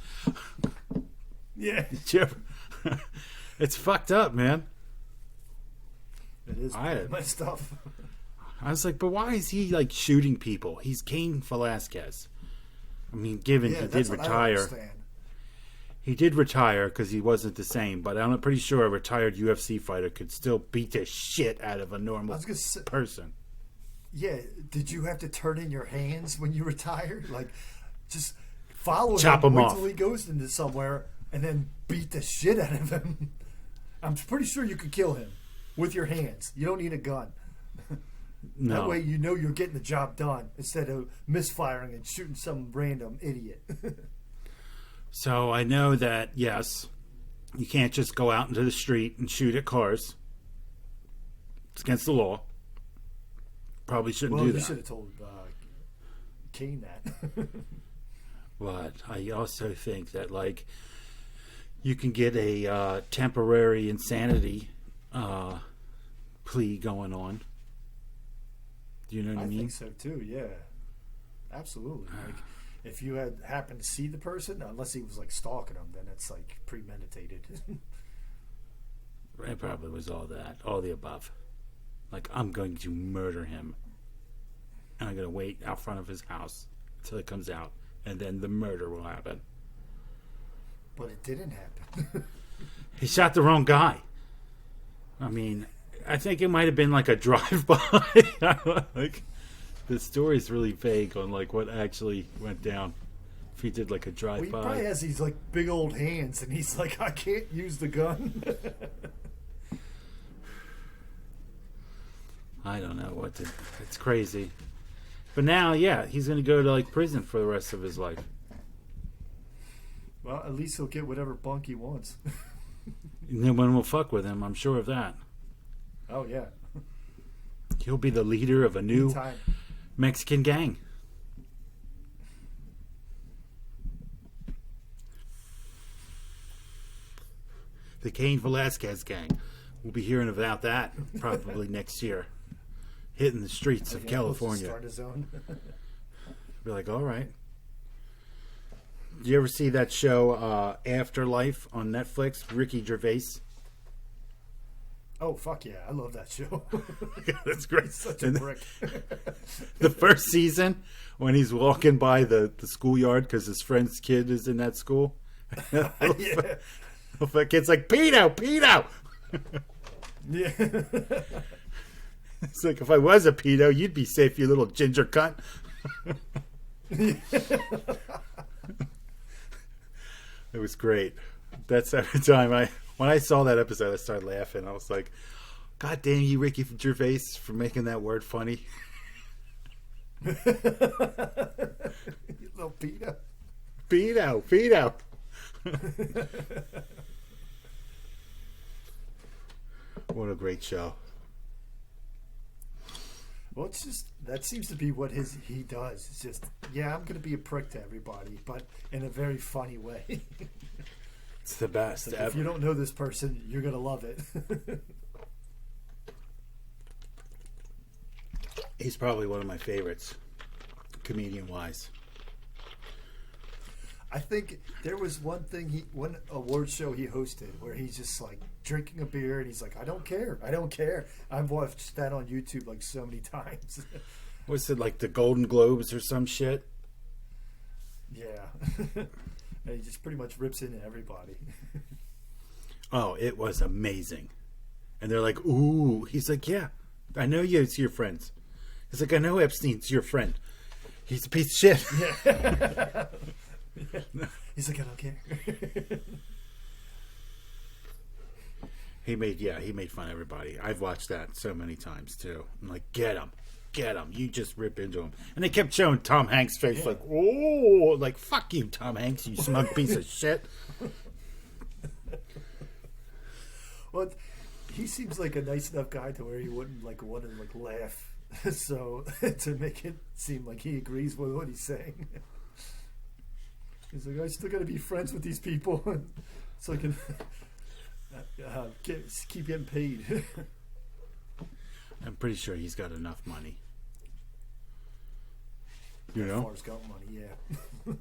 Yeah. Did you ever- It's fucked up, man. It is my stuff. I was like, but why is he like shooting people? He's Cain Velasquez. I mean, given he did retire. He did retire because he wasn't the same, but I'm pretty sure a retired UFC fighter could still beat the shit out of a normal person. Yeah, did you have to turn in your hands when you retired? Like, just follow Chop him off until he goes into somewhere and then beat the shit out of him. I'm pretty sure you could kill him with your hands. You don't need a gun. No. That way you know you're getting the job done instead of misfiring and shooting some random idiot. So I know that, yes, you can't just go out into the street and shoot at cars. It's against the law. Probably shouldn't do that. You should have told Kane that. But I also think that, like, you can get a temporary insanity plea going on. Do you know what I mean? I think so too, yeah. Absolutely. Like, if you had happened to see the person, unless he was like stalking them, then it's like premeditated. It probably was all that, all the above. Like, I'm going to murder him, and I'm going to wait out front of his house until it comes out, and then the murder will happen. But it didn't happen. He shot the wrong guy. I mean, I think it might have been like a drive-by. Like, the story's really vague on like what actually went down. If he did like a drive-by. Well, he probably has these like big old hands, and he's like, I can't use the gun. I don't know what to. It's crazy. But now, yeah, he's going to go to like prison for the rest of his life. Well, at least he'll get whatever bunk he wants. No one will fuck with him. I'm sure of that. Oh yeah. He'll be the leader of a new Anytime. Mexican gang. The Cain Velasquez gang. We'll be hearing about that probably next year. Hitting the streets of California. Start his own. Be like, all right. Do you ever see that show Afterlife on Netflix? Ricky Gervais. Oh fuck yeah! I love that show. That's great. He's such a brick. The first season, when he's walking by the schoolyard because his friend's kid is in that school, Yeah. the kid's like, Pedo, Pedo. Yeah. It's like, if I was a pedo, you'd be safe, you little ginger cunt. It was great. That's every time when I saw that episode, I started laughing. I was like, God damn you, Ricky Gervais, for making that word funny. You little pedo. Pedo, pedo. What a great show. Well, it's just that seems to be what he does. It's just, yeah, I'm going to be a prick to everybody, but in a very funny way. It's the best Like, ever. if you don't know this person, you're going to love it. He's probably one of my favorites, comedian-wise. I think there was one award show he hosted where he's just like drinking a beer and he's like, I don't care. I've watched that on YouTube like so many times. Was it like the Golden Globes or some shit? Yeah. And he just pretty much rips into everybody. Oh, it was amazing. And they're like, ooh. He's like, yeah, I know it's your friends. He's like, I know Epstein's your friend. He's a piece of shit. Yeah. He's like, I don't care. He made fun of everybody. I've watched that so many times too. I'm like, get him. You just rip into him. And they kept showing Tom Hanks' face like, oh, like, fuck you, Tom Hanks, you smug piece of shit. Well, he seems like a nice enough guy to where he wouldn't like want to like laugh. So to make it seem like he agrees with what he's saying. He's like, I still got to be friends with these people so I can keep getting paid. And pretty sure he's got enough money. You know? Far's got money, yeah.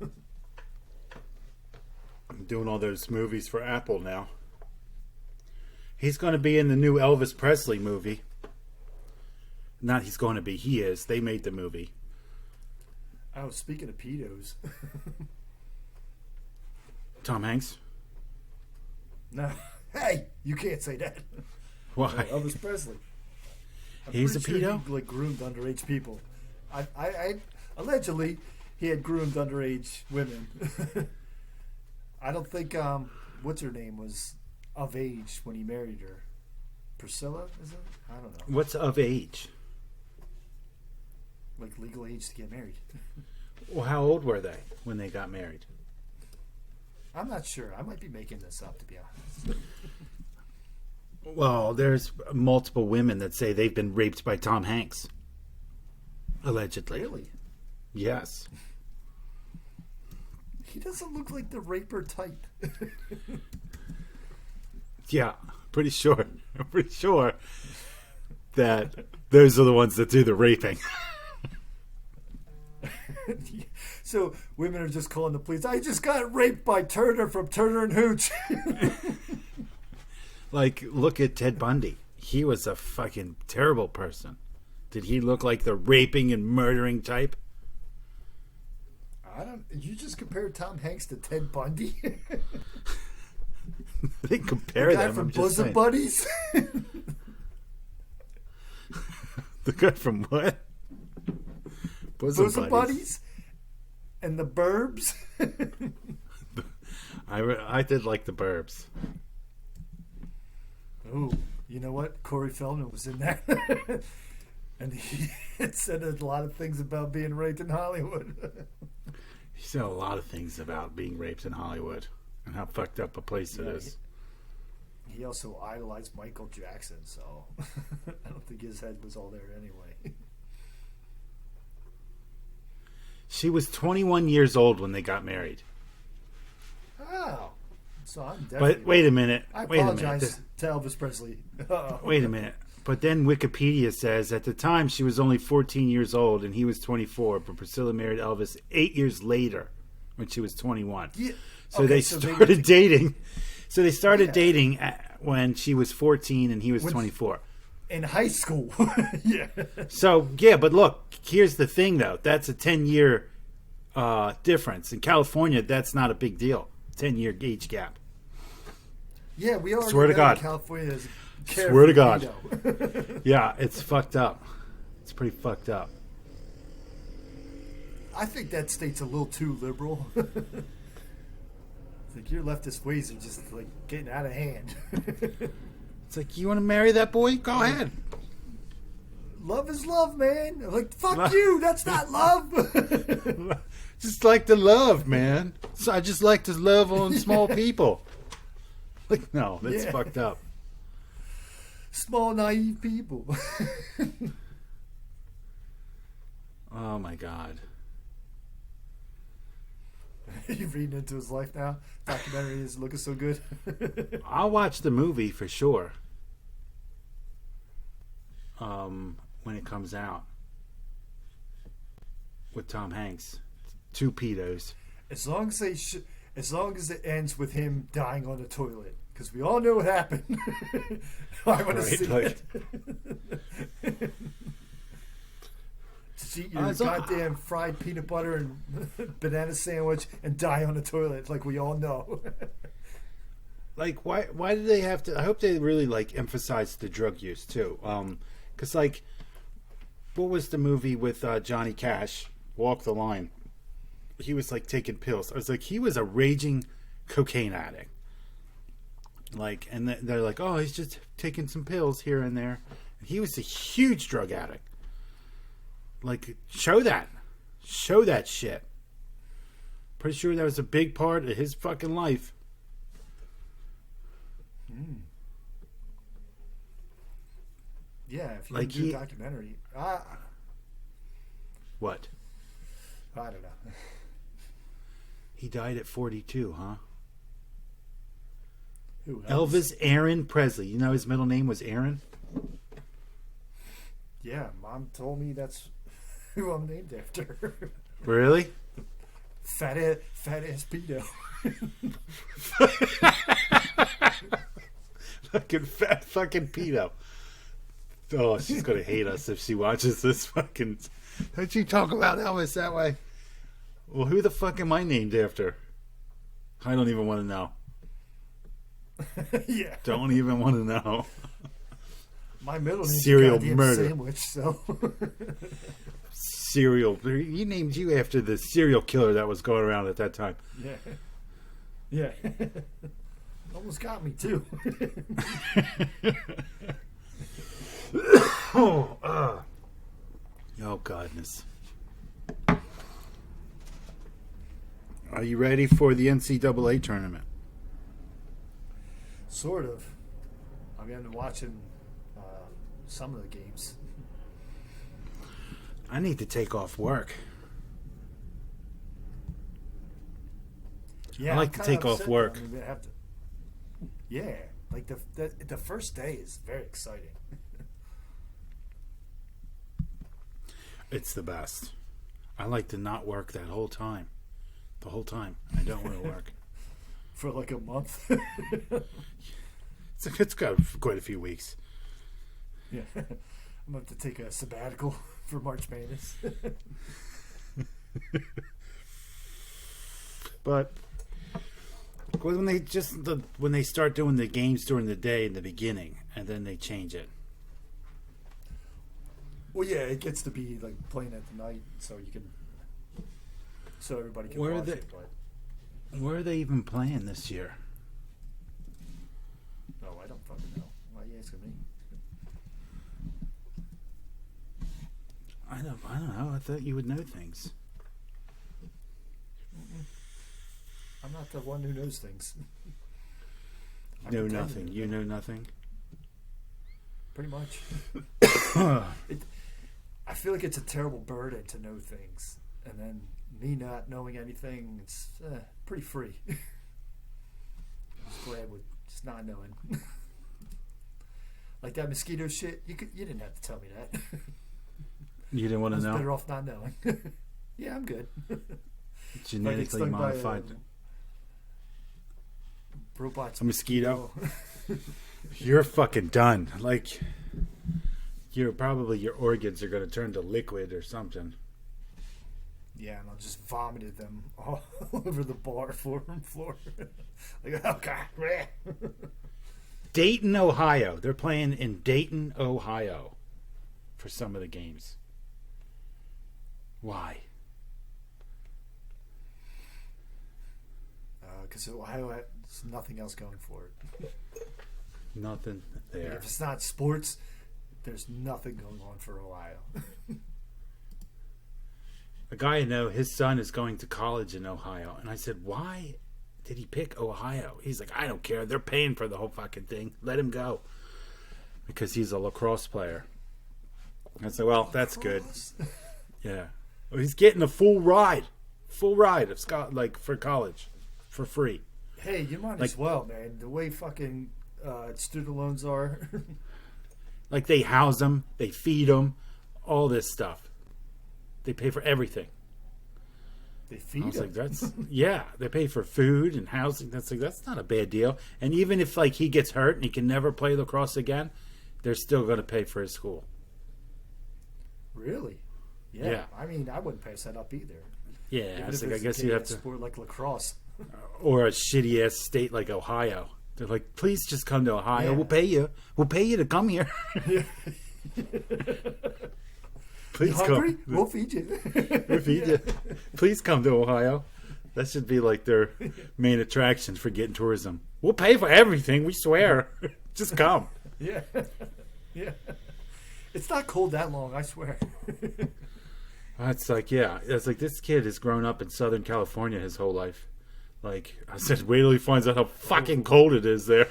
I'm doing all those movies for Apple now. He's going to be in the new Elvis Presley movie. Not he's going to be. He is. They made the movie. Oh, speaking of pedos. Tom Hanks? No. Hey, you can't say that. Why? Elvis Presley. I'm He's a pretty sure pedo? He, like, groomed underage people. I allegedly he had groomed underage women. I don't think what's her name was of age when he married her. Priscilla, is it? I don't know. What's of age? Like legal age to get married. Well, how old were they when they got married? I'm not sure. I might be making this up, to be honest. Well, there's multiple women that say they've been raped by Tom Hanks. Allegedly. Really? Yes. He doesn't look like the raper type. Yeah, pretty sure. I'm pretty sure that those are the ones that do the raping. So women are just calling the police. I just got raped by Turner from Turner and Hooch. Like, look at Ted Bundy. He was a fucking terrible person. Did he look like the raping and murdering type? I don't. You just compared Tom Hanks to Ted Bundy. I didn't compare The guy them. from I'm just Bosom saying. Buddies. The guy from what? Bosom Buddies. And the Burbs. I did like the Burbs. Oh, you know what? Corey Feldman was in that. And he had said a lot of things about being raped in Hollywood. He said a lot of things about being raped in Hollywood and how fucked up a place it Yeah, is. He also idolized Michael Jackson, so I don't think his head was all there anyway. She was 21 years old when they got married. Oh, so I'm definitely. But wait a minute. I Wait a minute. apologize to Elvis Presley. Wait a minute. But then Wikipedia says at the time she was only 14 years old and he was 24. But Priscilla married Elvis 8 years later when she was 21. Yeah. So Okay, they so started dating. So they started Yeah. dating when she was 14 and he was When- 24. In high school. Yeah. So, yeah, but look, here's the thing, though. That's a 10-year difference. In California, that's not a big deal. 10-year age gap. Yeah, we already Swear to know God. California is Swear to God. pedo. Yeah, it's fucked up. It's pretty fucked up. I think that state's a little too liberal. It's like your leftist ways are just like getting out of hand. It's like, you want to marry that boy? Go ahead. Love is love, man. I'm like, fuck you. That's not love. Just like to love, man. So I just like to love on small people. Like, no, that's Yeah. fucked up. Small, naive people. Oh, my God. You reading into his life now? Documentary is looking so good. I'll watch the movie for sure. When it comes out. With Tom Hanks. Two pedos. As long as as long as it ends with him dying on the toilet, because we all know what happened. I want to Right, see like- it. Just eat your As long- goddamn fried peanut butter and banana sandwich and die on the toilet, like we all know. Like, why do they have to? I hope they really like emphasize the drug use too. Because like, what was the movie with Johnny Cash? Walk the Line. He was like taking pills. I was like, he was a raging cocaine addict. Like, and they're like, oh, he's just taking some pills here and there. He was a huge drug addict. Like, show that shit. Pretty sure that was a big part of his fucking life. Yeah, if you Like do he- a documentary, What? I don't know. He died at 42, huh? Who, Elvis Aaron Presley. You know his middle name was Aaron? Yeah, Mom told me that's who I'm named after. Really? Fat ass pedo. Fucking fat fucking pedo. Oh, she's gonna hate us if she watches this fucking. Don't you talk about Elvis that way? Well, who the fuck am I named after? I don't even want to know. Yeah. Don't even want to know. My middle name's Serial a goddamn murder. sandwich, so. Serial. He named you after the serial killer that was going around at that time. Yeah. Yeah. Almost got me, too. Oh godness. Are you ready for the NCAA tournament? Sort of. I've been watching some of the games. I need to take off work. Yeah, I like to I'm kinda take off upset work. that I'm gonna have to- Yeah, like the first day is very exciting. It's the best. I like to not work that whole time. The whole time. I don't want to work. For like a month. It's got quite a few weeks. Yeah. I'm gonna have to take a sabbatical for March Madness. But when they start doing the games during the day in the beginning, and then they change it. Well, yeah, it gets to be like playing at the night, so everybody can Where are watch they- it. But Where are they even playing this year? no, I don't fucking know. Why are you asking me? I don't know. I thought you would know things. I'm not the one who knows things. I Know pretend nothing. to. You know nothing. Pretty much. I feel like it's a terrible burden to know things, and then me not knowing anything, it's pretty free. I'm just glad with just not knowing. Like that mosquito shit, you didn't have to tell me that. You didn't I want to was know? better off not knowing. Yeah, I'm good. Genetically stung by modified. Robots. A mosquito. You're fucking done. Like, your organs are going to turn to liquid or something. Yeah, and I just vomited them all over the bar floor. Like, oh god. Dayton, Ohio. They're playing in Dayton, Ohio for some of the games. Why? Because Ohio has nothing else going for it. Nothing Like, there. if it's not sports, there's nothing going on for Ohio. A guy I know, his son is going to college in Ohio. And I said, why did he pick Ohio? He's like, I don't care. They're paying for the whole fucking thing. Let him go. Because he's a lacrosse player. I said, well, that's good. Yeah. Well, he's getting a full ride of for college for free. Hey, you might as well, man. The way fucking student loans are. Like, they house them, they feed them, all this stuff. They pay for everything. They feed I was them. like, that's yeah. They pay for food and housing. That's not a bad deal. And even if like he gets hurt and he can never play lacrosse again, they're still going to pay for his school. Really? Yeah. Yeah. I mean, I wouldn't pass that up either. Yeah, Even I if was like, I it's guess a you have kick-ass to, sport like lacrosse. or a shitty ass state like Ohio. They're like, please just come to Ohio. Yeah. We'll pay you. We'll pay you to come here. Please You hungry? come. We'll feed you. We'll feed you. Please come to Ohio. That should be like their main attraction for getting tourism. We'll pay for everything. We swear. Just come. Yeah. Yeah. It's not cold that long, I swear. It's like, yeah. It's like this kid has grown up in Southern California his whole life. Like, I said, wait till he finds out how fucking cold it is there.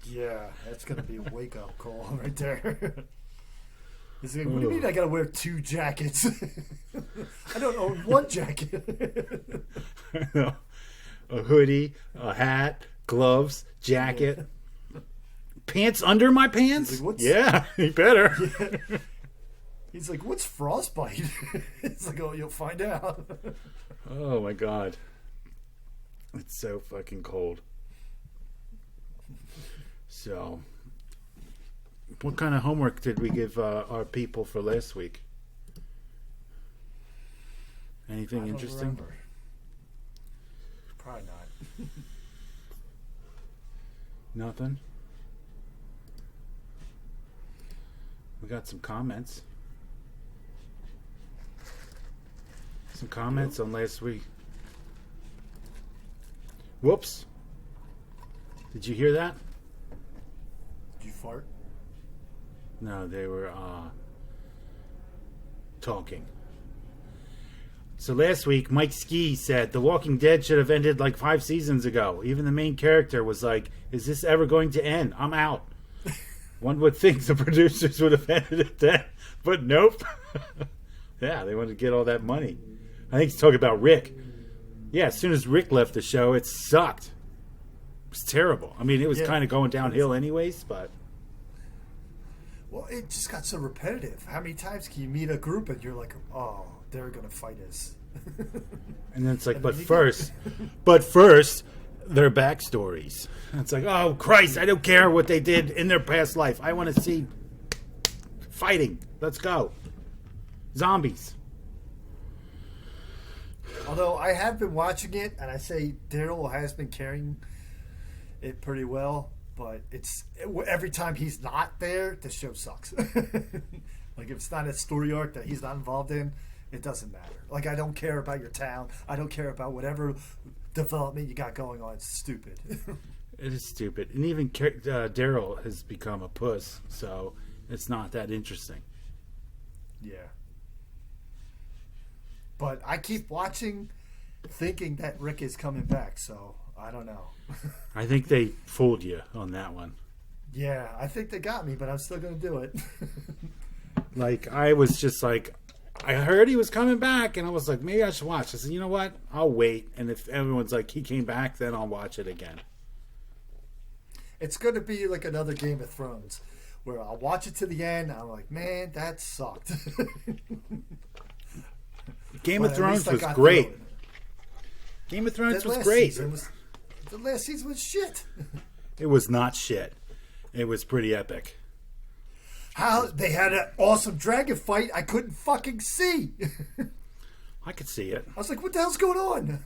Yeah, that's going to be a wake-up call right there. He's like, what do you mean I got to wear 2 jackets? I don't own 1 jacket. I know. A hoodie, a hat, gloves, jacket. Pants under my pants? He's like, what's- Yeah, you better. He's like, "What's frostbite?" It's like, "Oh, you'll find out." Oh my god. It's so fucking cold. So, what kind of homework did we give our people for last week? Anything I don't interesting? remember. Probably not. Nothing? We got some comments. Some comments on last week. Whoops. Did you hear that? Did you fart? No, they were talking. So last week, Mike Ski said The Walking Dead should have ended like 5 seasons ago. Even the main character was like, is this ever going to end? I'm out. One would think the producers would have ended it then, but nope. Yeah, they wanted to get all that money. I think he's talking about Rick. Yeah, as soon as Rick left the show, it sucked. It was terrible. I mean, it was kind of going downhill anyways, but... Well, it just got so repetitive. How many times can you meet a group and you're like, "Oh, they're gonna fight us"? And then it's like, And but then you first, their backstories. And it's like, oh Christ, I don't care what they did in their past life. I want to see fighting. Let's go. Zombies. Although I have been watching it, and I say Daryl has been carrying it pretty well, but every time he's not there, the show sucks. Like if it's not a story arc that he's not involved in, it doesn't matter. Like I don't care about your town. I don't care about whatever development you got going on. It's stupid. It is stupid. And even Daryl has become a puss, so it's not that interesting. Yeah. But I keep watching, thinking that Rick is coming back, so I don't know. I think they fooled you on that one. Yeah, I think they got me, but I'm still going to do it. Like, I was just like, I heard he was coming back, and I was like, maybe I should watch. I said, you know what? I'll wait. And if everyone's like, he came back, then I'll watch it again. It's going to be like another Game of Thrones, where I'll watch it to the end. I'm like, man, that sucked. Game But of at Thrones least I was got great. through it. Game of Thrones That was last great. the last season was shit. It was not shit. It was pretty epic. How they had an awesome dragon fight I couldn't fucking see. I could see it. I was like, what the hell's going on?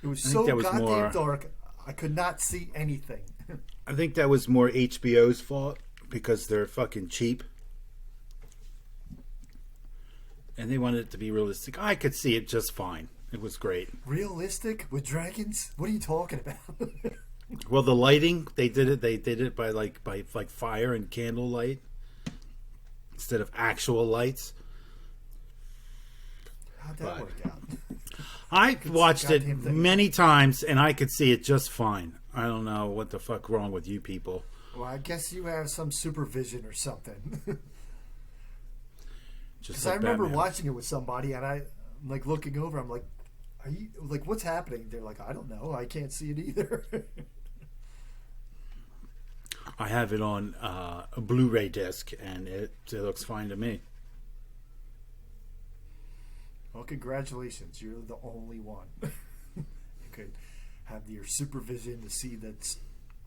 It was think so that was goddamn more- dark. I could not see anything. I think that was more HBO's fault because they're fucking cheap. And they wanted it to be realistic. I could see it just fine. It was great. Realistic with dragons? What are you talking about? Well, the lighting, they did it by fire and candlelight instead of actual lights. How'd that work out? I watched it goddamn thing. many times and I could see it just fine. I don't know what the fuck wrong with you people. Well, I guess you have some supervision or something. Just Because like I remember Batman. watching it with somebody, and I'm like looking over. I'm like, "Are you like what's happening?" They're like, "I don't know. I can't see it either." I have it on a Blu-ray disc, and it looks fine to me. Well, congratulations. You're the only one. You could have your supervision to see that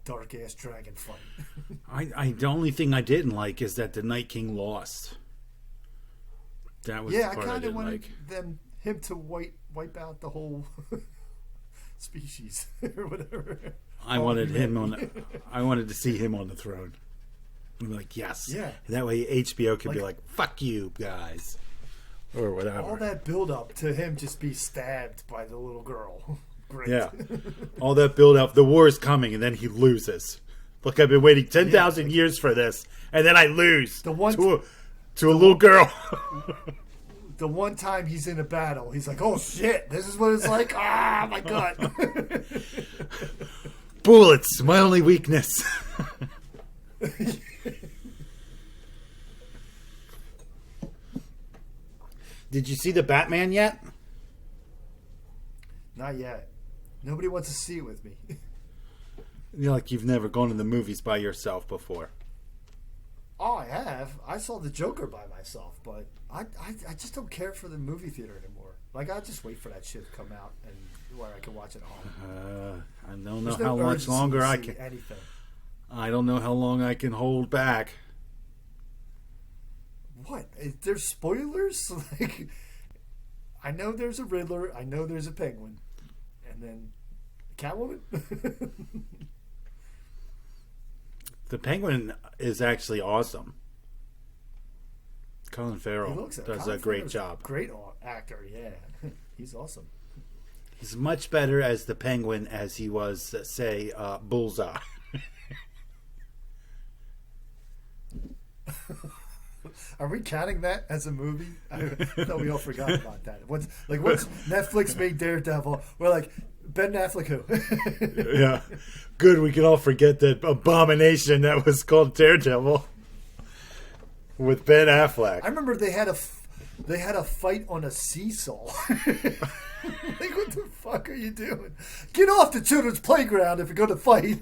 dark ass dragon fight. The only thing I didn't like is that the Night King lost. That was Yeah, the I part I kind of didn't wanted like. him to wipe out the whole species or whatever. I wanted him on. I wanted to see him on the throne. I'm like, yes. Yeah. That way HBO could be Like- like, "Fuck you guys," or whatever. All that build up to him just be stabbed by the little girl. Great. Yeah. All that build up. The war is coming, and then he loses. Look, I've been waiting 10,000 years for this, and then I lose The one- to a little girl. The one time he's in a battle, he's like, "Oh shit, this is what it's like." Ah, my god. Bullets, my only weakness. Did you see the Batman yet? Not yet. Nobody wants to see it with me. You're like you've never gone to the movies by yourself before. Oh, I have. have. I saw the Joker by myself, but I just don't care for the movie theater anymore. Like, I just wait for that shit to come out and where I can watch it at home. I don't know There's no how much urgency longer to I see can. anything. I don't know how long I can hold back. What? There's spoilers? Like, I know there's a Riddler. I know there's a Penguin, and then Catwoman. The Penguin is actually awesome. Colin Farrell does Colin a great Farrell's job. Great actor, yeah. He's awesome. He's much better as the Penguin as he was, say, Bullseye. Are we counting that as a movie? I thought we all forgot about that. Once Netflix made Daredevil, we're like, Ben Affleck who? Yeah. Good, we can all forget that abomination that was called Daredevil with Ben Affleck. I remember they had a fight on a seesaw. Like, what the fuck are you doing? Get off the children's playground if you're going to fight.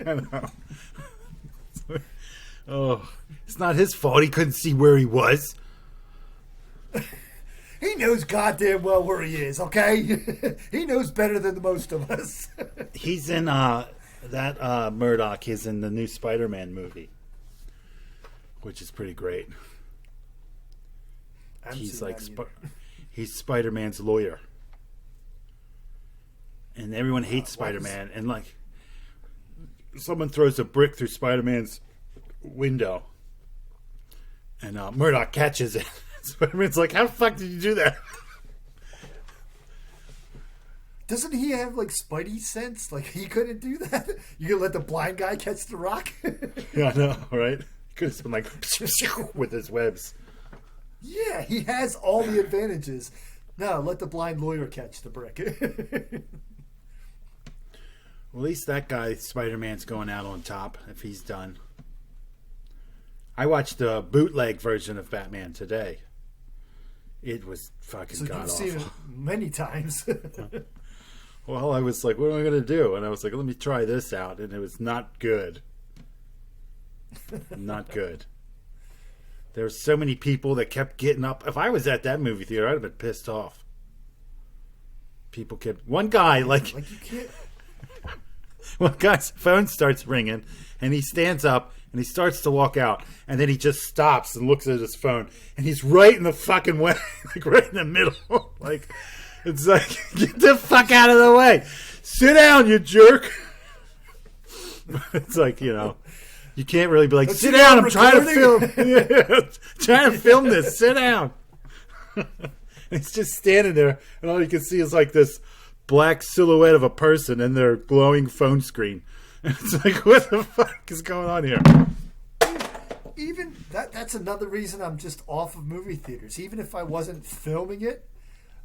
I know. Oh, it's not his fault. He couldn't see where he was. He knows goddamn well where he is, okay? He knows better than the most of us. He's in that Murdoch is in the new Spider-Man movie, which is pretty great. He's like he's Spider-Man's lawyer, and everyone hates Spider-Man. And like, someone throws a brick through Spider-Man's window, and Murdoch catches it. Spider-Man's like, "How the fuck did you do that?" Doesn't he have like Spidey sense? Like, he couldn't do that. You could let the blind guy catch the rock. Yeah, I know, right? He could have been like with his webs. Yeah, he has all the advantages. No, let the blind lawyer catch the brick. Well, at least that guy, Spider-Man's going out on top if he's done. I watched the bootleg version of Batman today. It was fucking god awful. You've seen it many times. Well, I was like, what am I going to do? And I was like, let me try this out. And it was not good. Not good. There were so many people that kept getting up. If I was at that movie theater, I'd have been pissed off. People kept... One guy, like you can't... One guy's phone starts ringing, and he stands up, and he starts to walk out. And then he just stops and looks at his phone. And he's right in the fucking way. Like, right in the middle. Like, it's like, get the fuck out of the way. Sit down, you jerk. It's like, you know... You can't really be like, sit down, I'm trying to film. Yeah, trying to film this. Sit down. He's just standing there, and all you can see is like this black silhouette of a person and their glowing phone screen. And it's like, what the fuck is going on here? Even that's another reason I'm just off of movie theaters. Even if I wasn't filming it,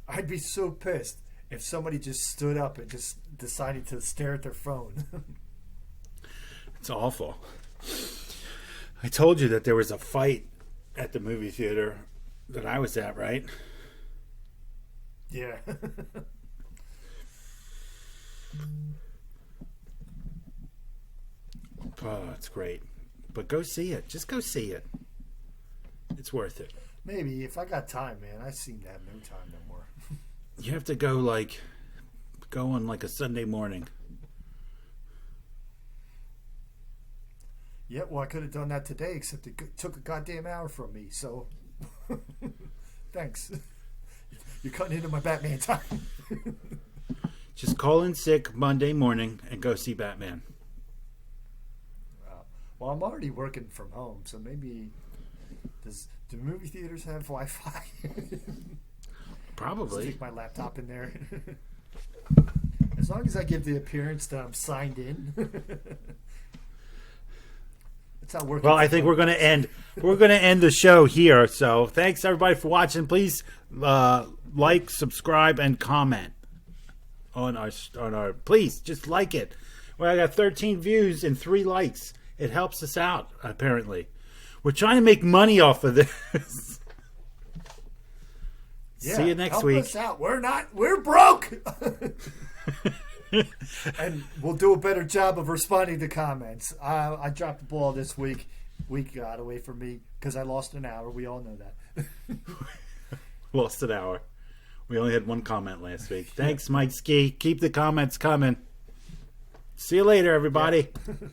I'd be so pissed if somebody just stood up and just decided to stare at their phone. It's awful. I told you that there was a fight at the movie theater that I was at, right? Yeah. Oh, it's great. But go see it. Just go see it. It's worth it. Maybe if I got time, man. I seem to have no time no more. You have to go on like a Sunday morning. Yeah, well, I could have done that today, except it took a goddamn hour from me, so... Thanks. You're cutting into my Batman time. Just call in sick Monday morning and go see Batman. Well, I'm already working from home, so maybe... Do movie theaters have Wi-Fi? Probably. Just take my laptop in there. As long as I give the appearance that I'm signed in... Well, I think we're going to end the show here. So thanks everybody for watching. Please like, subscribe, and comment on our. Please just like it. Well, I got 13 views and 3 likes. It helps us out. Apparently, we're trying to make money off of this. Yeah, see you next help week. Us out. We're broke. And we'll do a better job of responding to comments. I dropped the ball this week. week got away from me because I lost an hour. We all know that. Lost an hour. We only had one comment last week. Thanks, Mike Ski. Keep the comments coming. See you later, everybody. Yeah.